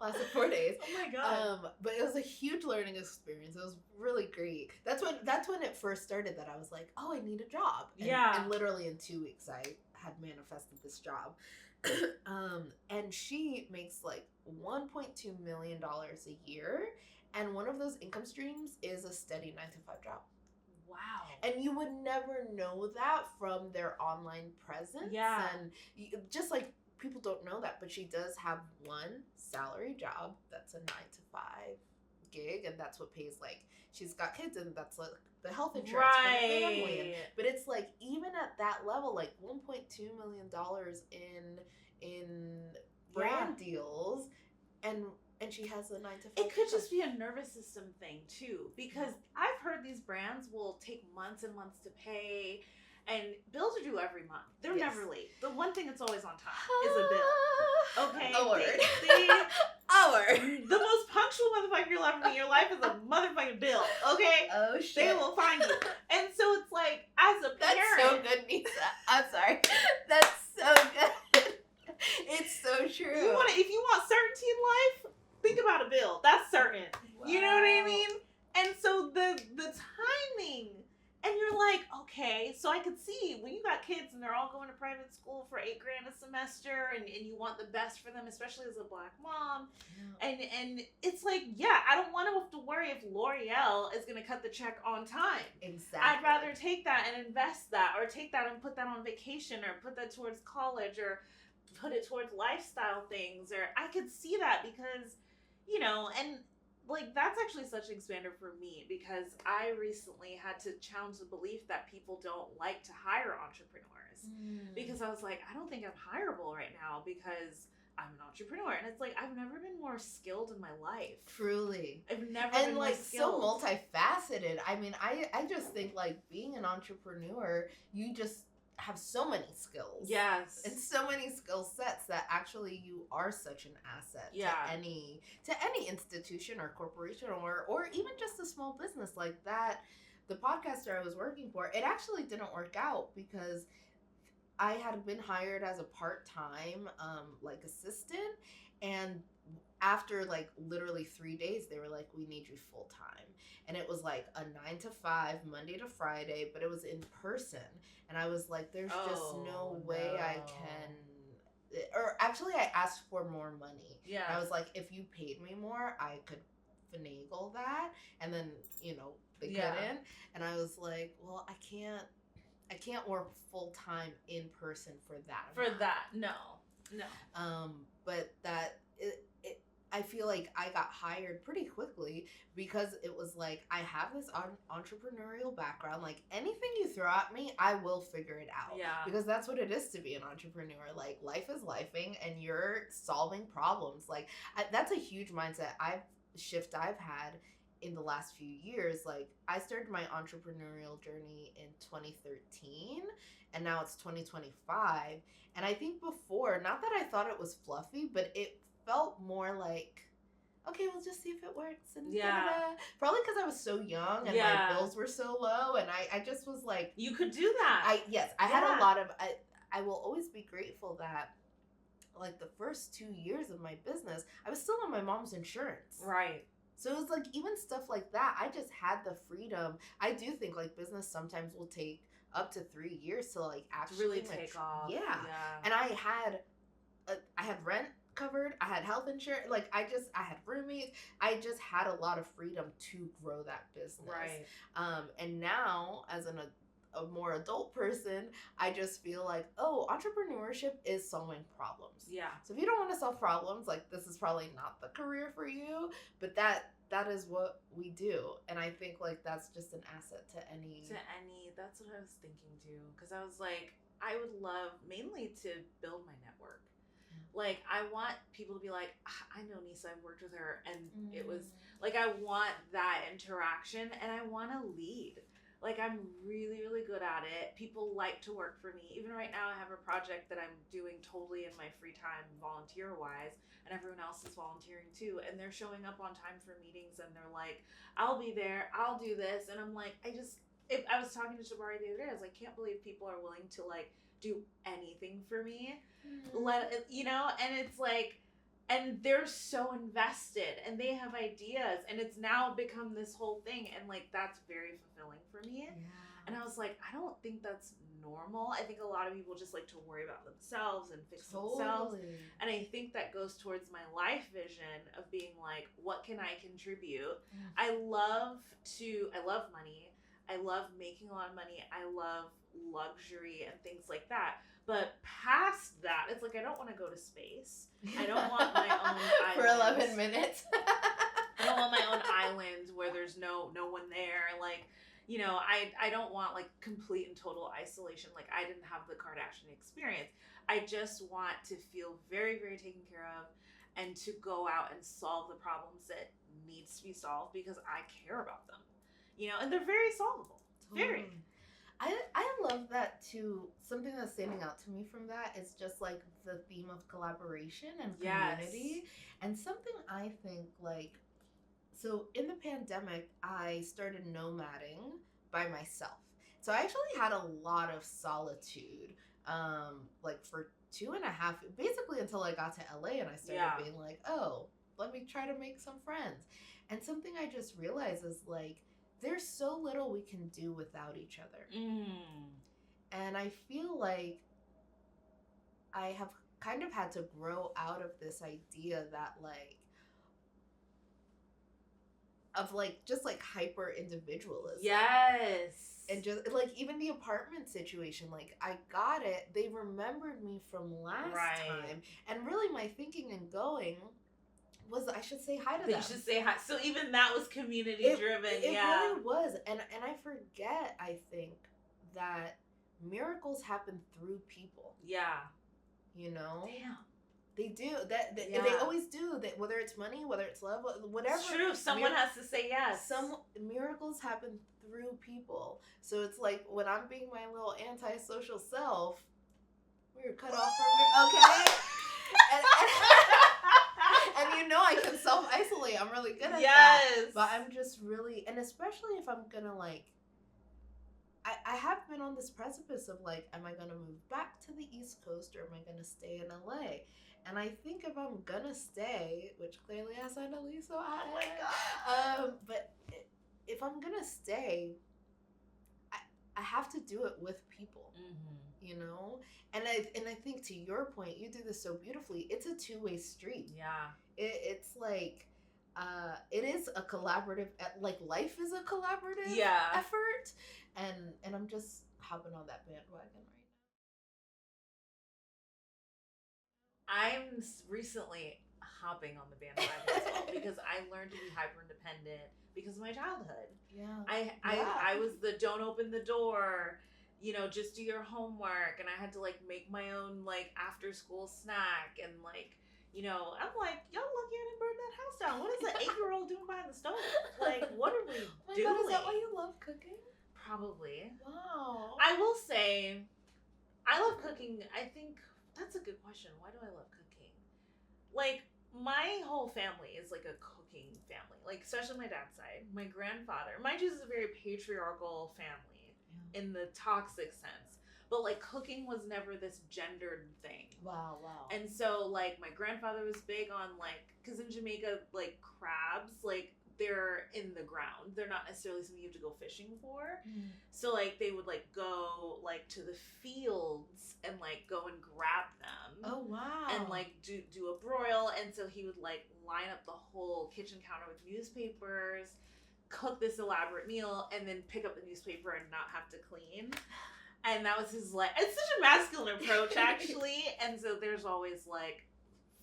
Lasted 4 days. Oh my God. But it was a huge learning experience. It was really great. That's when it first started that I was like, oh, I need a job. And literally in 2 weeks I had manifested this job. And she makes like $1.2 million a year. And one of those income streams is a steady 9-to-5 job. Wow. And you would never know that from their online presence. Yeah. And just like people don't know that, but she does have one salary job that's a 9-to-5 gig, and that's what pays, like, she's got kids, and that's like the health insurance for the family. But it's like, even at that level, like $1.2 million in brand deals, and she has a 9-to-5. It could just be a nervous system thing too, because I've heard these brands will take months and months to pay, and bills are due every month. They're never late. The one thing that's always on time is a bill. Okay, a word. The most punctual motherfucker you'll ever meet in your life is a motherfucking bill. Okay, oh shit, they will find you. And so it's like, as a parent, that's so good, Neysa. I'm sorry, that's so good. It's so true. If you want certainty in life, think about a bill. That's certain. Wow. You know what I mean? And so the timing, and you're like, okay, so I could see when you got kids and they're all going to private school for $8,000 a semester, and you want the best for them, especially as a Black mom. Yeah. And it's like, I don't want to have to worry if L'Oreal is going to cut the check on time. Exactly. I'd rather take that and invest that, or take that and put that on vacation, or put that towards college, or put it towards lifestyle things. Or I could see that because, and like, that's actually such an expander for me, because I recently had to challenge the belief that people don't like to hire entrepreneurs. Because I was like, I don't think I'm hireable right now because I'm an entrepreneur. And it's like, I've never been more skilled in my life. Truly. I've never and been like more skilled. so multifaceted. I mean, I just think like being an entrepreneur, you just have so many skills. Yes. And so many skill sets that actually you are such an asset Yeah. to any institution or corporation or even just a small business like that. The podcaster I was working for, it actually didn't work out because I had been hired as a part-time like assistant, and after like literally 3 days they were like, we need you full-time. And it was like a 9 to 5 Monday to Friday, but it was in person. And I was like, there's just no way I can, or actually I asked for more money. Yeah. And I was like, if you paid me more, I could finagle that. And then, you know, they couldn't. And I was like, well, I can't work full time in person for that. For that, no. But that I feel like I got hired pretty quickly because it was like, I have this entrepreneurial background. Like, anything you throw at me, I will figure it out. Yeah. Because that's what it is to be an entrepreneur. Like, life is lifing and you're solving problems. Like, that's a huge mindset shift I've had in the last few years. Like, I started my entrepreneurial journey in 2013 and now it's 2025. And I think before, not that I thought it was fluffy, but it felt more like, okay, we'll just see if it works. And da-da-da. Probably because I was so young and my bills were so low, and I just was like, you could do that. I had a lot of, I will always be grateful that like the first 2 years of my business, I was still on my mom's insurance. Right. So it was like, even stuff like that, I just had the freedom. I do think like business sometimes will take up to 3 years to like actually really take off. Yeah. And I had rent covered, I had health insurance, like I had roommates, I just had a lot of freedom to grow that business. Right. And now as a more adult person, I just feel like, oh, entrepreneurship is solving problems. Yeah. So if you don't want to solve problems, like this is probably not the career for you, but that is what we do. And I think like that's just an asset to any, that's what I was thinking too. Because I was like, I would love mainly to build my network. Like, I want people to be like, I know Neysa, I've worked with her, and it was, like, I want that interaction, and I want to lead. Like, I'm really, really good at it. People like to work for me. Even right now, I have a project that I'm doing totally in my free time, volunteer-wise, and everyone else is volunteering too, and they're showing up on time for meetings, and they're like, I'll be there, I'll do this, and I'm like, I was talking to Jabari the other day, I was like, can't believe people are willing to, like, do anything for me. And it's like, and they're so invested and they have ideas, and it's now become this whole thing, and like that's very fulfilling for me. And I was like, I don't think that's normal. I think a lot of people just like to worry about themselves and fix themselves, and I think that goes towards my life vision of being like, what can I contribute? I love money, I love making a lot of money, I love luxury and things like that. But past that, it's like, I don't want to go to space. I don't want my own island. For 11 minutes. I don't want my own island where there's no one there. Like, you know, I don't want like complete and total isolation. Like, I didn't have the Kardashian experience. I just want to feel very, very taken care of and to go out and solve the problems that needs to be solved because I care about them. You know, and they're very solvable. Very. I love that too. Something that's standing out to me from that is just like the theme of collaboration and community. And something I think like, so in the pandemic, I started nomading by myself. So I actually had a lot of solitude, like for 2.5, basically until I got to LA and I started being like, oh, let me try to make some friends. And something I just realized is like, there's so little we can do without each other. And I feel like I have kind of had to grow out of this idea that like, of like, just like hyper individualism. Yes. And just like, even the apartment situation, like I got it. They remembered me from last time. And really my thinking and going was I should say hi to They them. should say hi. So even that was community driven. It really was. And I forget, I think, that miracles happen through people. Yeah. You know? Damn. They do. They always do. That, whether it's money, whether it's love, whatever. It's true. Someone has to say yes. Some miracles happen through people. So it's like when I'm being my little antisocial self, we were cut off from here. Okay? and you know I can self-isolate. I'm really good at that. But I'm just really, and especially if I'm gonna like, I have been on this precipice of like, am I gonna move back to the East Coast or am I gonna stay in LA? And I think if I'm gonna stay, which clearly I signed a lease, so oh my god. But if I'm gonna stay, I have to do it with people. You know, and I think to your point, you do this so beautifully. It's a two-way street. Yeah, it's like it is a collaborative. Like life is a collaborative effort, and I'm just hopping on that bandwagon right now. I'm recently hopping on the bandwagon as well because I learned to be hyper independent because of my childhood. Yeah, I was the don't open the door. You know, just do your homework, and I had to like make my own like after school snack, and like, you know, I'm like, y'all lucky I didn't burn that house down. What is an 8-year-old doing behind the stove? Like, what are we doing? God, is that why you love cooking? Probably. Wow. I will say, I love cooking. I think that's a good question. Why do I love cooking? Like, my whole family is like a cooking family. Like, especially my dad's side. My grandfather, mind you, this is a very patriarchal family. In the toxic sense, but like cooking was never this gendered thing. Wow. And so like my grandfather was big on like, because in Jamaica, like crabs, like they're in the ground, they're not necessarily something you have to go fishing for. So like they would like go like to the fields and like go and grab them. Oh wow. And like do a broil. And so he would like line up the whole kitchen counter with newspapers, cook this elaborate meal, and then pick up the newspaper and not have to clean. And that was his like, it's such a masculine approach actually. And so there's always like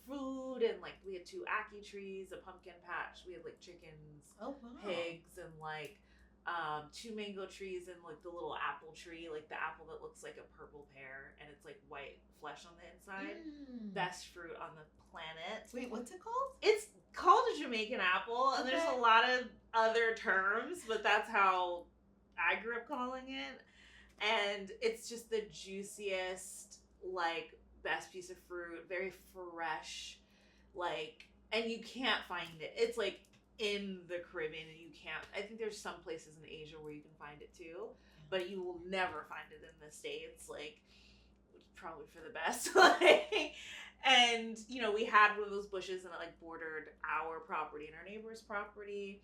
food, and like we had 2 ackee trees, a pumpkin patch, we had like chickens, pigs, and like 2 mango trees, and like the little apple tree, like the apple that looks like a purple pear and it's like white flesh on the inside. Best fruit on the planet. Wait, what's it called? It's called a Jamaican apple, and there's a lot of other terms, but that's how I grew up calling it. And it's just the juiciest, like, best piece of fruit, very fresh, like, and you can't find it. It's like in the Caribbean, and you can't. I think there's some places in Asia where you can find it too, but you will never find it in the States, like, probably for the best. Like, and you know, we had one of those bushes, and it like bordered our property and our neighbor's property,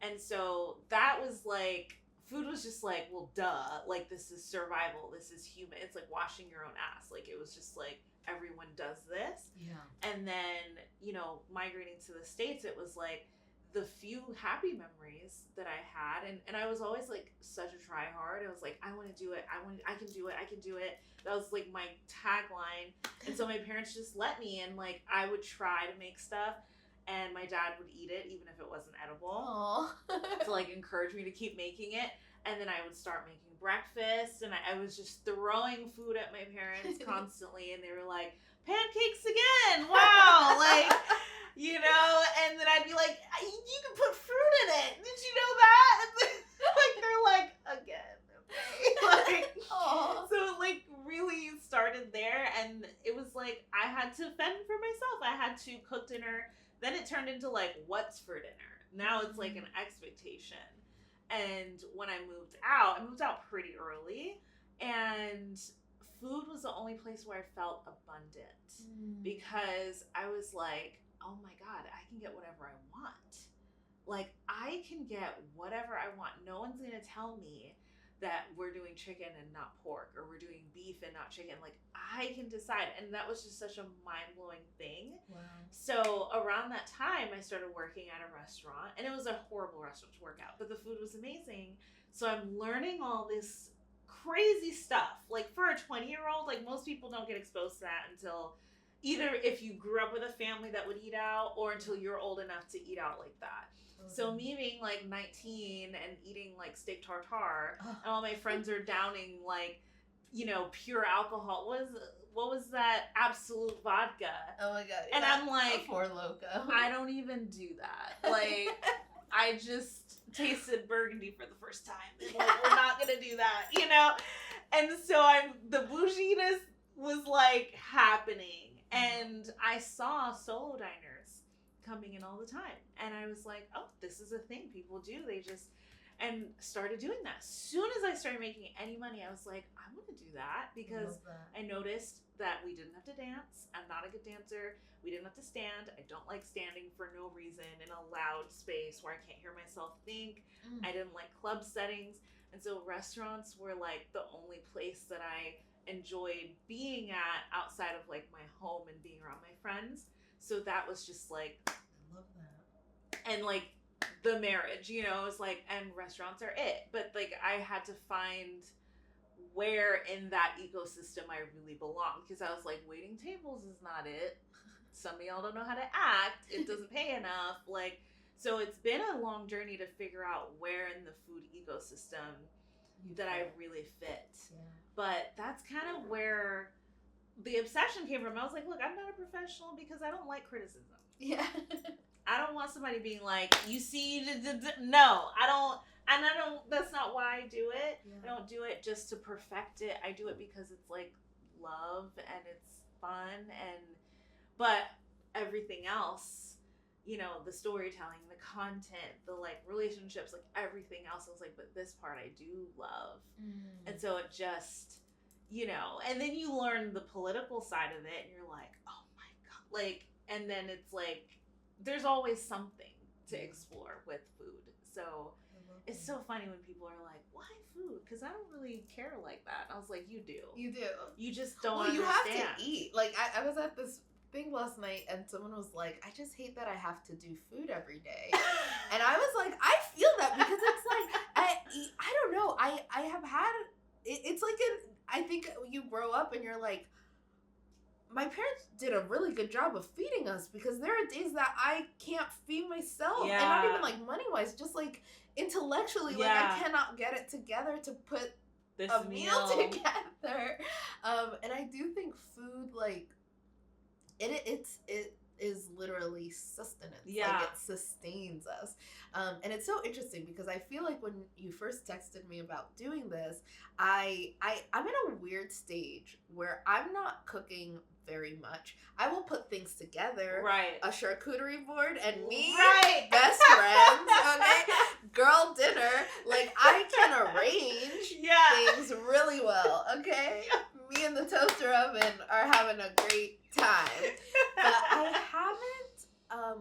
and so that was like, food was just like, well, duh, like this is survival, this is human, it's like washing your own ass, like it was just like everyone does this. And then, you know, migrating to the States, it was like the few happy memories that I had, and I was always like such a try hard. I was like, I want to do it, I can do it. That was like my tagline. And so my parents just let me, and like I would try to make stuff, and my dad would eat it even if it wasn't edible. To like encourage me to keep making it. And then I would start making breakfast, and I was just throwing food at my parents constantly, and they were like, pancakes again, wow. Like, you know, and then I'd be like, you can put fruit in it, did you know that? Like, they're like, again, okay. Like, so it like really started there, and it was like I had to fend for myself. I had to cook dinner. Then it turned into like, what's for dinner? Now it's like an expectation. And when I moved out pretty early, and food was the only place where I felt abundant, because I was like, oh my God, I can get whatever I want. Like, I can get whatever I want. No one's going to tell me that we're doing chicken and not pork, or we're doing beef and not chicken. Like, I can decide. And that was just such a mind-blowing thing. Wow. So around that time, I started working at a restaurant, and it was a horrible restaurant to work at, but the food was amazing. So I'm learning all this crazy stuff. Like, for a 20-year-old, like, most people don't get exposed to that until, either if you grew up with a family that would eat out, or until you're old enough to eat out like that. So me being like 19 and eating like steak tartare, and all my friends are downing like, you know, pure alcohol. What was that? Absolute vodka. Oh my god! And I'm like, Four Loko. I don't even do that. Like, I just tasted Burgundy for the first time, and like, we're not gonna do that, you know. And so the bouginess was like happening, and I saw solo diners coming in all the time, and I was like, oh, this is a thing people do. They just, and started doing that. As soon as I started making any money, I was like, I want to do that, because I noticed that we didn't have to dance. I'm not a good dancer. We didn't have to stand. I don't like standing for no reason in a loud space where I can't hear myself think. I didn't like club settings. And so restaurants were like the only place that I enjoyed being at outside of like my home and being around my friends. So that was just like, I love that. And like the marriage, you know, it's like, and restaurants are it. But like I had to find where in that ecosystem I really belong, because I was like, waiting tables is not it. Some of y'all don't know how to act. It doesn't pay enough. Like, so it's been a long journey to figure out where in the food ecosystem that I really fit. Yeah. But that's kind of where the obsession came from. I was like, look, I'm not a professional because I don't like criticism. Yeah. I don't want somebody being like, you see, no, I don't, and I don't, that's not why I do it. Yeah. I don't do it just to perfect it. I do it because it's like love and it's fun, but everything else, you know, the storytelling, the content, the like relationships, like everything else, I was like, but this part I do love. And so it just, you know, and then you learn the political side of it and you're like, oh my God, like, and then it's like, there's always something to explore with food. So it's so funny when people are like, why food? Because I don't really care like that. I was like, you do. You do. You just don't you understand. have to eat. Like, I was at this thing last night and someone was like, I just hate that I have to do food every day. And I was like, I feel that, because it's like, I don't know. I have had, it's like, I think you grow up and you're like, my parents did a really good job of feeding us, because there are days that I can't feed myself. Yeah. And not even like money-wise, just like intellectually, like I cannot get it together to put a meal together. And I do think food, like, it is literally sustenance. Yeah. Like, it sustains us. And it's so interesting because I feel like when you first texted me about doing this, I'm in a weird stage where I'm not cooking very much. I will put things together. Right. A charcuterie board and me, best friends, okay? Girl dinner. Like, I can arrange things really well, okay? Me and the toaster oven are having a great time. But I haven't,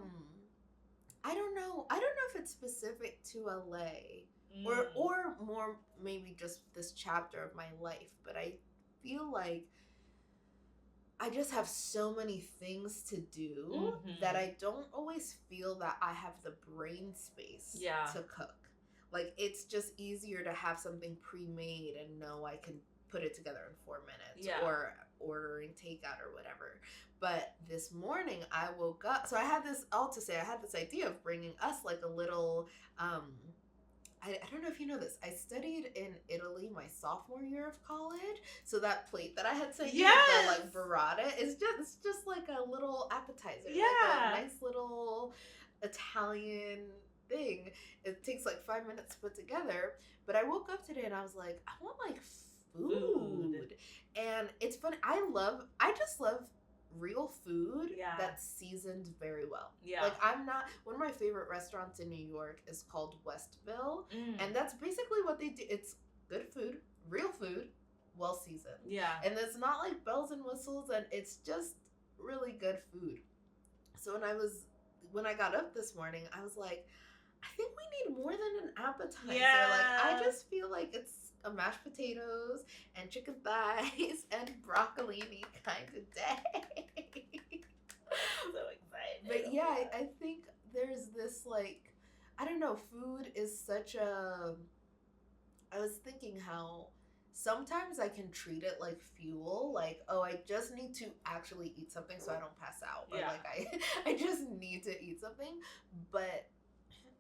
I don't know if it's specific to LA or more maybe just this chapter of my life, but I feel like I just have so many things to do that I don't always feel that I have the brain space to cook. Like, it's just easier to have something pre-made and know I can put it together in 4 minutes or ordering takeout or whatever. But this morning I woke up, so I had this idea of bringing us like a little, I don't know if you know this. I studied in Italy my sophomore year of college. So that plate that I had sent you, the like burrata, it's just like a little appetizer. Yeah. Like a nice little Italian thing. It takes like 5 minutes to put together. But I woke up today and I was like, I want like food. And it's funny. I just love real food that's seasoned very well. Yeah. Like, one of my favorite restaurants in New York is called Westville. And that's basically what they do. It's good food, real food, well seasoned. Yeah. And it's not like bells and whistles, and it's just really good food. So when I got up this morning, I was like, I think we need more than an appetizer. Yeah. Like, I just feel like it's a mashed potatoes and chicken thighs and broccolini kind of day. I'm so excited. But yeah, I think there's this, like, I don't know, food is such a, I was thinking how sometimes I can treat it like fuel, like, oh, I just need to actually eat something so I don't pass out, or like I just need to eat something. But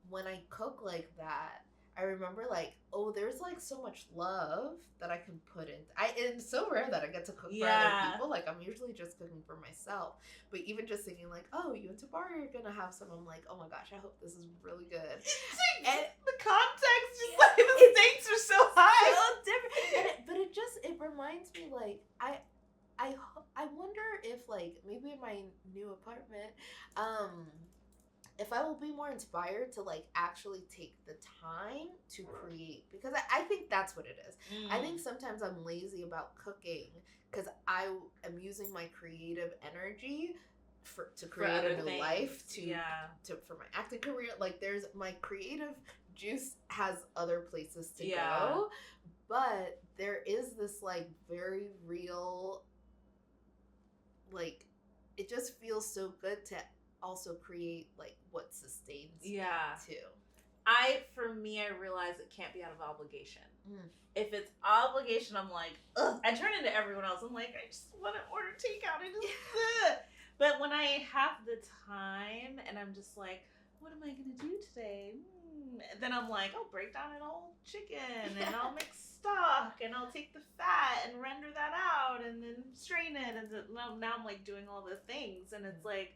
when I cook like that, I remember like, oh, there's like so much love that I can put in. It's so rare that I get to cook for other people. Like, I'm usually just cooking for myself. But even just thinking like, oh, you and Tabari are gonna have some, I'm like, oh my gosh, I hope this is really good. And the context, just like the stakes are so high, so different. But it reminds me like I wonder if like maybe in my new apartment, if I will be more inspired to like actually take the time to create, because I think that's what it is. I think sometimes I'm lazy about cooking because I am using my creative energy to create a new life, to for my acting career. Like, there's my creative juice has other places to go, but there is this like very real, like, it just feels so good to also create like what sustains me too. For me, I realize it can't be out of obligation. If it's obligation, I'm like, ugh. I turn into everyone else. I'm like, I just want to order takeout. But when I have the time and I'm just like, what am I going to do today? Then I'm like, I'll break down an old chicken and I'll make stock and I'll take the fat and render that out and then strain it. And now I'm like doing all the things. And it's like,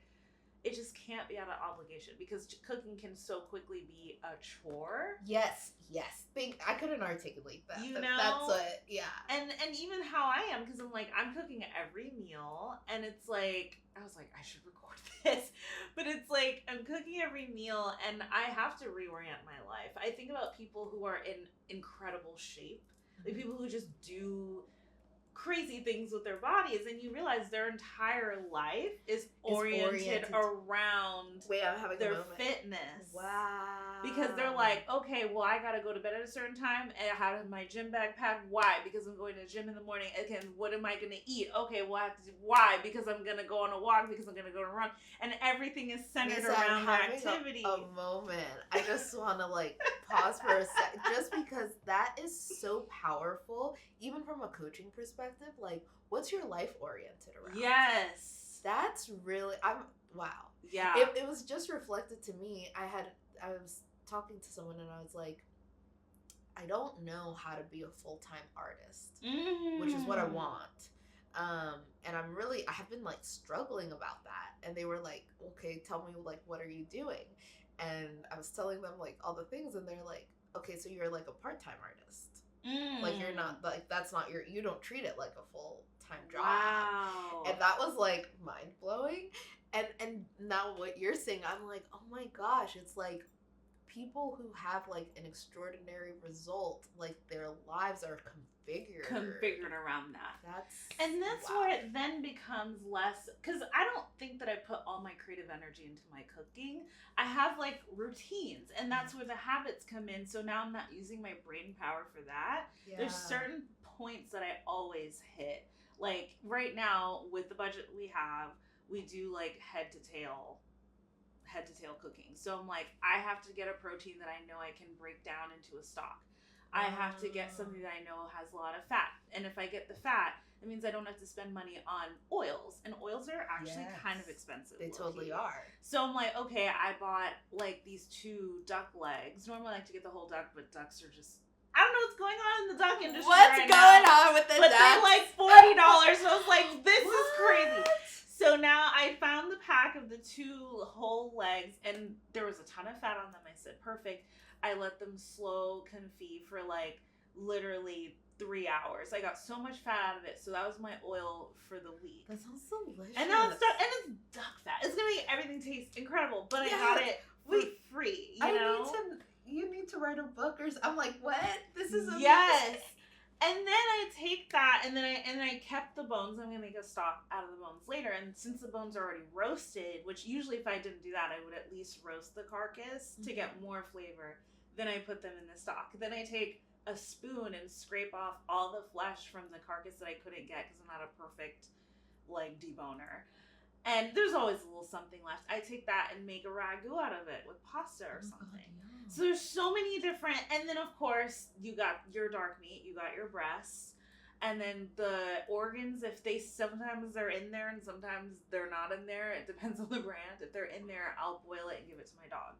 it just can't be out of obligation, because cooking can so quickly be a chore. Yes. I couldn't articulate that. You know? That's what, And even how I am, because I'm like, I'm cooking every meal, and it's like, I was like, I should record this. But it's like, I'm cooking every meal, and I have to reorient my life. I think about people who are in incredible shape, like people who just do crazy things with their bodies, and you realize their entire life is oriented around their fitness. Wow. Because they're like, okay, well, I gotta go to bed at a certain time and I have my gym bag packed. Why? Because I'm going to the gym in the morning. Again, what am I gonna eat? Okay, well, I have to do, why? Because I'm gonna go on a walk, because I'm gonna go on a run, and everything is centered around that activity. A moment. I just want to like pause for a sec, just because that is so powerful, even from a coaching perspective. Like, what's your life oriented around? Yes. That's really, wow. Yeah. It was just reflected to me. I was talking to someone and I was like, I don't know how to be a full-time artist, which is what I want. And I have been like struggling about that. And they were like, okay, tell me, like, what are you doing? And I was telling them like all the things, and they're like, okay, so you're like a part-time artist. Like, you're not, like, that's not you don't treat it like a full-time job. Wow. And that was like mind-blowing. And now what you're saying, I'm like, oh my gosh, it's like people who have like an extraordinary result, like their lives are configured around that. That's wow. Where it then becomes less, because I don't think that I put all my creative energy into my cooking. I have like routines, and that's where the habits come in. So now I'm not using my brain power for that. Yeah. There's certain points that I always hit. Like right now with the budget we have, we do like head to tail cooking. So I'm like, I have to get a protein that I know I can break down into a stock. I have to get something that I know has a lot of fat. And if I get the fat, it means I don't have to spend money on oils. And oils are actually kind of expensive. They totally are. So I'm like, okay, I bought like these 2 duck legs. Normally I like to get the whole duck, but ducks are just, I don't know what's going on in the duck industry. What's going on with the ducks? But they're like $40. So I was like, this is crazy. So now I found the pack of the 2 whole legs, and there was a ton of fat on them. I said, perfect. I let them slow confit for like literally 3 hours. I got so much fat out of it. So that was my oil for the week. That sounds delicious. And now it's duck fat. It's going to make everything taste incredible. But I got it free, you know? You need to write a book or I'm like, what? This is amazing. Yes. And then I take that, and then I kept the bones. I'm gonna make a stock out of the bones later. And since the bones are already roasted, which usually if I didn't do that, I would at least roast the carcass to get more flavor. Then I put them in the stock. Then I take a spoon and scrape off all the flesh from the carcass that I couldn't get because I'm not a perfect like deboner. And there's always a little something left. I take that and make a ragu out of it with pasta or something. So there's so many different, and then of course you got your dark meat, you got your breasts, and then the organs. If they sometimes they're in there and sometimes they're not in there. It depends on the brand. If they're in there, I'll boil it and give it to my dog.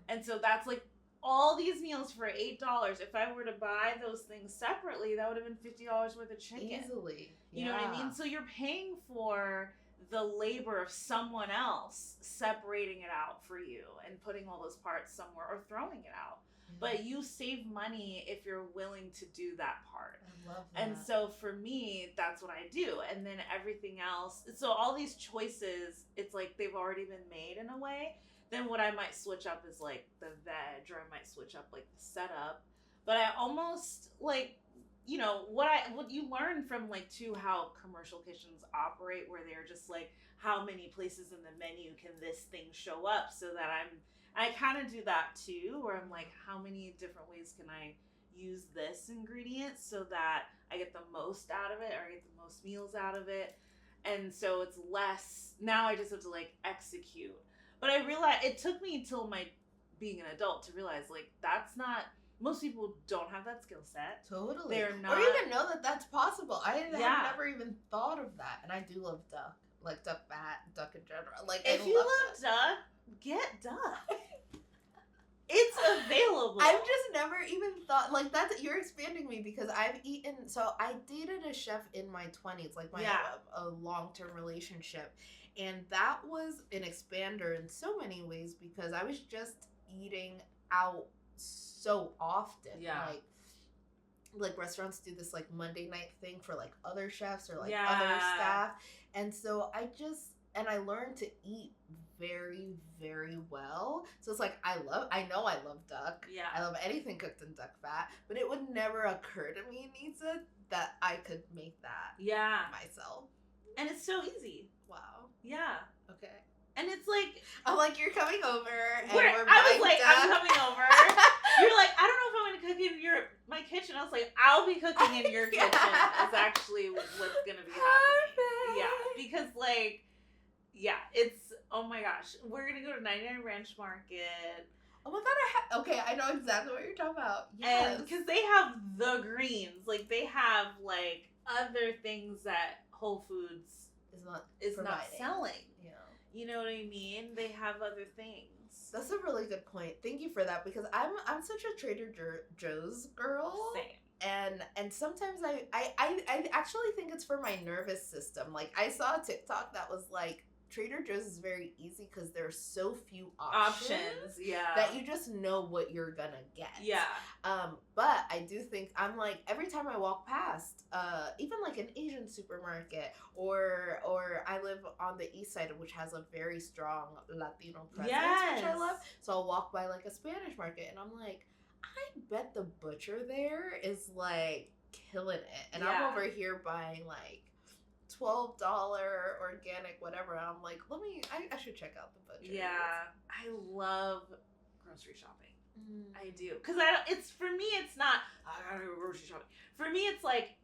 And so that's like all these meals for $8. If I were to buy those things separately, that would have been $50 worth of chicken. Easily. You know what I mean? So you're paying for the labor of someone else separating it out for you and putting all those parts somewhere or throwing it out. But you save money if you're willing to do that part. I love that. And so for me, that's what I do. And then everything else. So all these choices, it's like they've already been made in a way. Then what I might switch up is like the veg, or I might switch up like the setup. But I almost like, you know, what you learn from like too how commercial kitchens operate, where they're just like, how many places in the menu can this thing show up, so that I kind of do that too, where I'm like, how many different ways can I use this ingredient so that I get the most out of it, or I get the most meals out of it. And so it's less, now I just have to like execute. But I realized it took me until my being an adult to realize like that's not, most people don't have that skill set. Totally. They're not, or even know that that's possible. I have never even thought of that. And I do love duck. Like duck fat, duck in general. Like if you love duck, get duck. It's available. I've just never even thought, like, that's, you're expanding me, because I've eaten, so I dated a chef in my 20s, like my a long-term relationship, and that was an expander in so many ways, because I was just eating out so often. Like restaurants do this like Monday night thing for like other chefs or like other staff, and so I learned to eat very, very well. So it's like, I know I love duck. Yeah. I love anything cooked in duck fat, but it would never occur to me, Neysa, that I could make that myself. And it's so easy. Wow. Yeah. Okay. And it's like, I'm like, you're coming over, and I was like, duck. I'm coming over. You're like, I don't know if I'm going to cook in my kitchen. I was like, I'll be cooking in your kitchen. Is actually what's going to be happening. Yeah. Because like, it's, oh my gosh, we're going to go to 99 Ranch Market. Oh my god, okay, I know exactly what you're talking about. Yes. And because they have the greens. Like, they have, like, other things that Whole Foods is not selling. Yeah. You know what I mean? They have other things. That's a really good point. Thank you for that, because I'm such a Trader Joe's girl. Same. And sometimes I actually think it's for my nervous system. Like, I saw a TikTok that was like, Trader Joe's is very easy because there's so few options that you just know what you're gonna get. Yeah. But I do think, I'm like, every time I walk past, even like an Asian supermarket, or I live on the east side, which has a very strong Latino presence, which I love. So I'll walk by like a Spanish market, and I'm like, I bet the butcher there is like killing it, and I'm over here buying like $12 organic whatever. I'm like, I should check out the butcher. Yeah, I love grocery shopping. I do, because it's, for me, it's not, I gotta go grocery shopping. For me, it's like,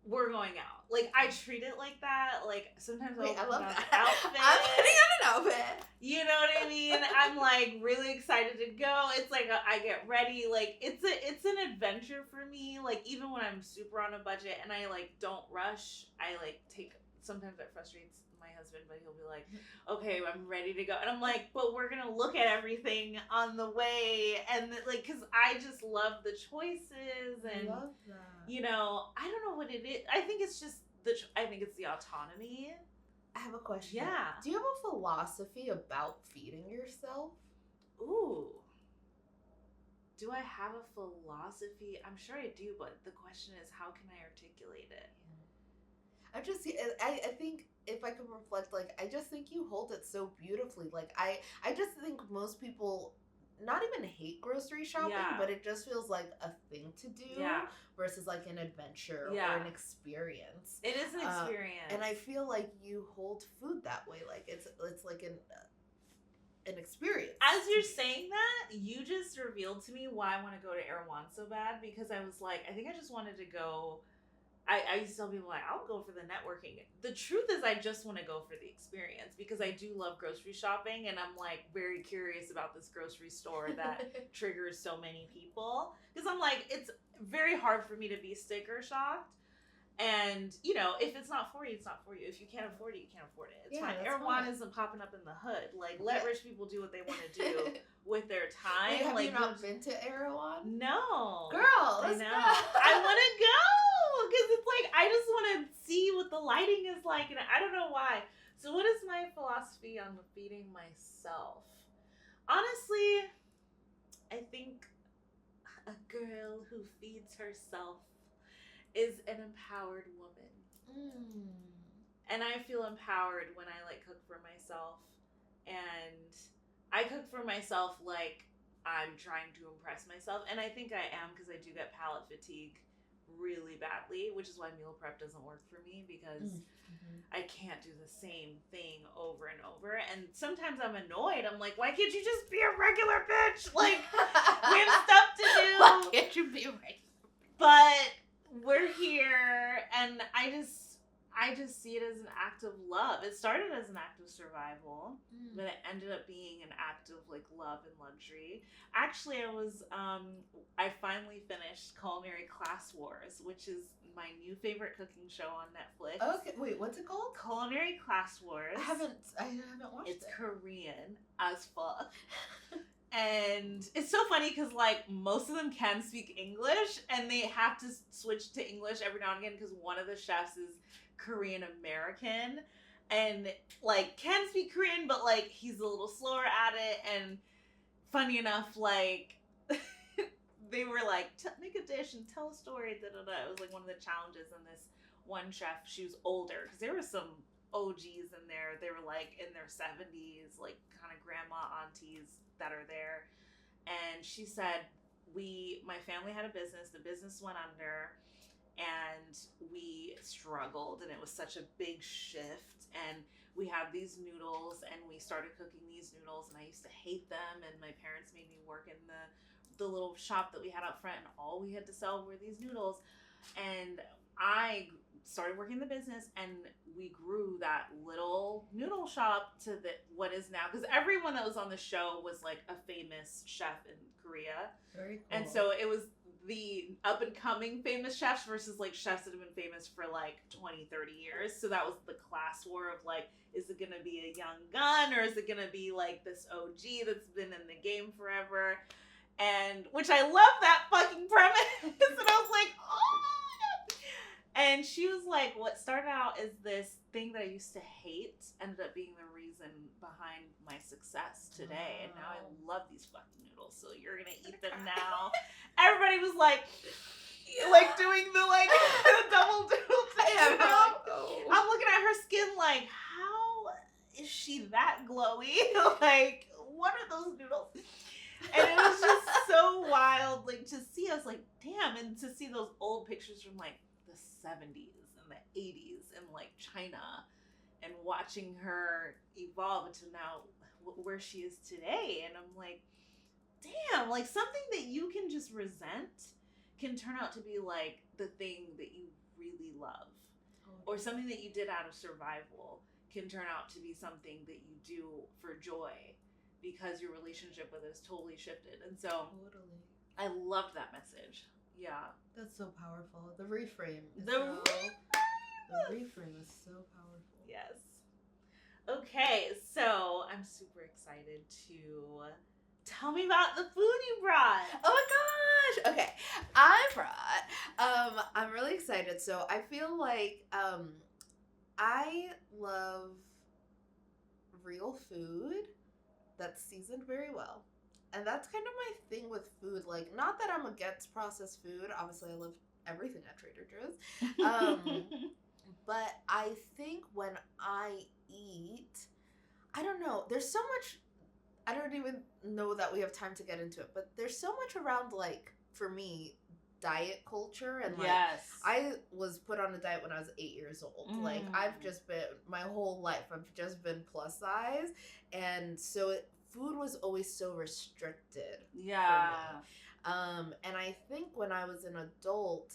we're going out. Like, I treat it like that. Like, sometimes I love that outfit. I'm putting on an outfit. You know what I mean? I'm like really excited to go. It's like I get ready. Like, it's an adventure for me. Like, even when I'm super on a budget and I like don't rush, I like take. Sometimes that frustrates my husband, but he'll be like, okay, I'm ready to go. And I'm like, but we're going to look at everything on the way. And like, cause I just love the choices, and I love that. You know, I don't know what it is. I think it's just I think it's the autonomy. I have a question. Yeah. Do you have a philosophy about feeding yourself? Ooh. Do I have a philosophy? I'm sure I do, but the question is, how can I articulate it? I think if I can reflect, like, I just think you hold it so beautifully. Like, I just think most people not even hate grocery shopping, but it just feels like a thing to do versus like an adventure or an experience. It is an experience. And I feel like you hold food that way. Like, it's like an experience. As you're saying that, you just revealed to me why I want to go to Erewhon so bad, because I was like, I think I just wanted to go I used to tell people, like, I'll go for the networking. The truth is, I just want to go for the experience because I do love grocery shopping, and I'm like very curious about this grocery store that triggers so many people. Because I'm like, it's very hard for me to be sticker shocked. And, you know, if it's not for you, it's not for you. If you can't afford it, you can't afford it. It's fine. Erewhon isn't popping up in the hood. Like, let rich people do what they want to do with their time. Wait, have like, you not been to Erewhon? No. Girl, let's I know. go. I want to go because it's like, I just want to see what the lighting is like. And I don't know why. So what is my philosophy on feeding myself? Honestly, I think a girl who feeds herself is an empowered woman. And I feel empowered when I like cook for myself. And I cook for myself like I'm trying to impress myself. And I think I am because I do get palate fatigue really badly, which is why meal prep doesn't work for me because I can't do the same thing over and over. And sometimes I'm annoyed. I'm like, why can't you just be a regular bitch? Like, we have stuff to do. Why can't you be a regular bitch? But we're here, and I just see it as an act of love. It started as an act of survival, but it ended up being an act of like love and luxury. Actually, I finally finished Culinary Class Wars, which is my new favorite cooking show on Netflix. Okay, wait, what's it called? Culinary Class Wars. I haven't watched it. It's Korean as fuck. And it's so funny because, like, most of them can speak English, and they have to switch to English every now and again because one of the chefs is Korean American and, like, can speak Korean, but, like, he's a little slower at it. And funny enough, like, they were like, make a dish and tell a story, da-da-da. It was, like, one of the challenges, and this one chef, she was older because there were some OGs in there. They were, like, in their 70s, like, kind of grandma aunties that are there. And she said, my family had a business, the business went under, and we struggled, and it was such a big shift, and we had these noodles, and we started cooking these noodles, and I used to hate them, and my parents made me work in the little shop that we had out front, and all we had to sell were these noodles. And I started working the business, and we grew that little noodle shop to what is now, because everyone that was on the show was like a famous chef in Korea. Very cool. And so it was the up and coming famous chefs versus like chefs that have been famous for like 20, 30 years. So that was the class war of like, is it going to be a young gun or is it going to be like this OG that's been in the game forever? And which I love that fucking premise. And I was like, oh my God. And she was like, what started out as this thing that I used to hate ended up being the reason behind my success today. And now I love these fucking noodles. So you're going to eat them now. Everybody was like doing the double doodle thing. I'm looking at her skin like, how is she that glowy? Like, what are those noodles? And it was just so wild, like, to see. I was like, damn. And to see those old pictures from like the 70s and the 80s and like China, and watching her evolve into now where she is today. And I'm like, damn, like something that you can just resent can turn out to be like the thing that you really love. Or something that you did out of survival can turn out to be something that you do for joy because your relationship with it is totally shifted. And so I loved that message. Yeah. That's so powerful. The reframe is so powerful. Yes. Okay, so I'm super excited to tell me about the food you brought. Oh my gosh. Okay. I brought I'm really excited. So I feel like I love real food that's seasoned very well. And that's kind of my thing with food. Like, not that I'm against processed food. Obviously, I love everything at Trader Joe's. But I think when I eat, I don't know, there's so much, I don't even know that we have time to get into it, but there's so much around, like, for me, diet culture. And, like, yes. I was put on a diet when I was 8 years old. Like, I've just been, my whole life, I've just been plus size. And so food was always so restricted. Yeah. For me. And I think when I was an adult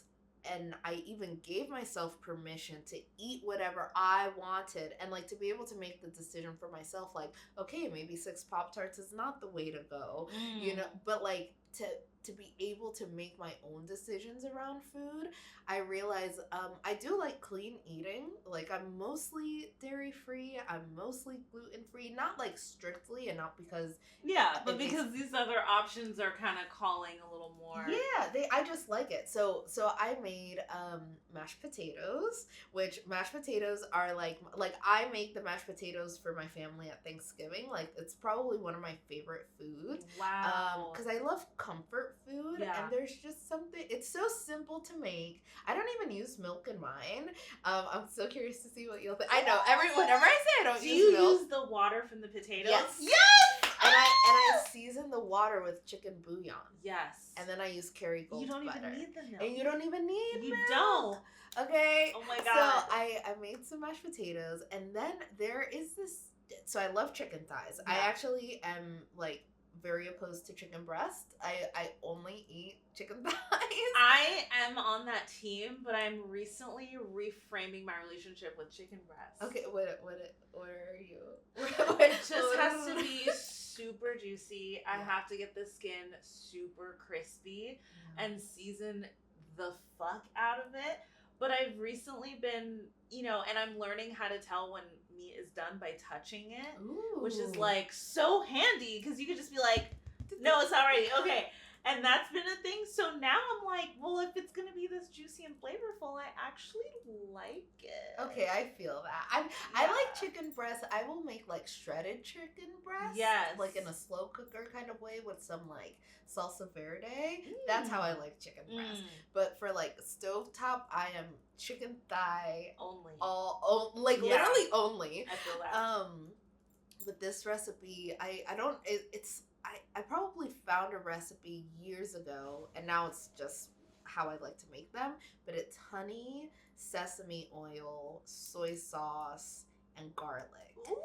I even gave myself permission to eat whatever I wanted, and like to be able to make the decision for myself, like, okay, maybe 6 Pop-Tarts is not the way to go, you know, but like to be able to make my own decisions around food. I realize I do like clean eating. Like, I'm mostly dairy free, I'm mostly gluten free, not like strictly, and not because but because these other options are kind of calling a little more. I just like it. So I made mashed potatoes, which mashed potatoes are like I make the mashed potatoes for my family at Thanksgiving. Like, it's probably one of my favorite foods. Wow. Because I love comfort food, and there's just something. It's so simple to make. I don't even use milk in mine. I'm so curious to see what you'll think. I know whenever I say I don't use milk. Do you use the water from the potatoes? Yes. And I season the water with chicken bouillon. Yes. And then I use Kerrygold butter. You don't even need the milk. And you don't even need milk. You don't. Okay. Oh my God. So I made some mashed potatoes, and then there is this. So I love chicken thighs. Yeah. I actually am like very opposed to chicken breast. I only eat chicken thighs. I am on that team, but I'm recently reframing my relationship with chicken breast. Okay, what are you? It just has to be super juicy. I have to get the skin super crispy and season the fuck out of it. But I've recently been, and I'm learning how to tell when meat is done by touching it. Ooh. Which is like so handy, because you could just be like, no, it's not ready. Okay. And that's been a thing. So now I'm like, well, if it's going to be this juicy and flavorful, I actually like it. Okay, I feel that. I like chicken breast. I will make like shredded chicken breast. Yes. Like in a slow cooker kind of way with some like salsa verde. That's how I like chicken breast. But for like stovetop, I am chicken thigh. Only. Literally only. I feel that. But this recipe, I probably found a recipe years ago, and now it's just how I like to make them. But it's honey, sesame oil, soy sauce, and garlic. Ooh.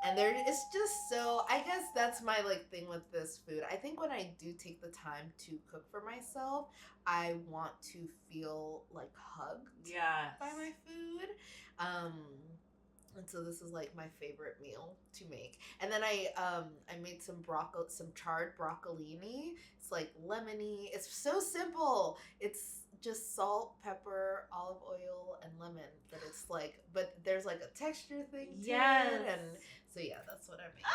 And it's just so, I guess that's my like thing with this food. I think when I do take the time to cook for myself, I want to feel like hugged by my food. And so this is like my favorite meal to make. And then I made some charred broccolini. It's like lemony. It's so simple. It's just salt, pepper, olive oil, and lemon. But it's like, but there's like a texture thing to it. And so yeah, that's what I made.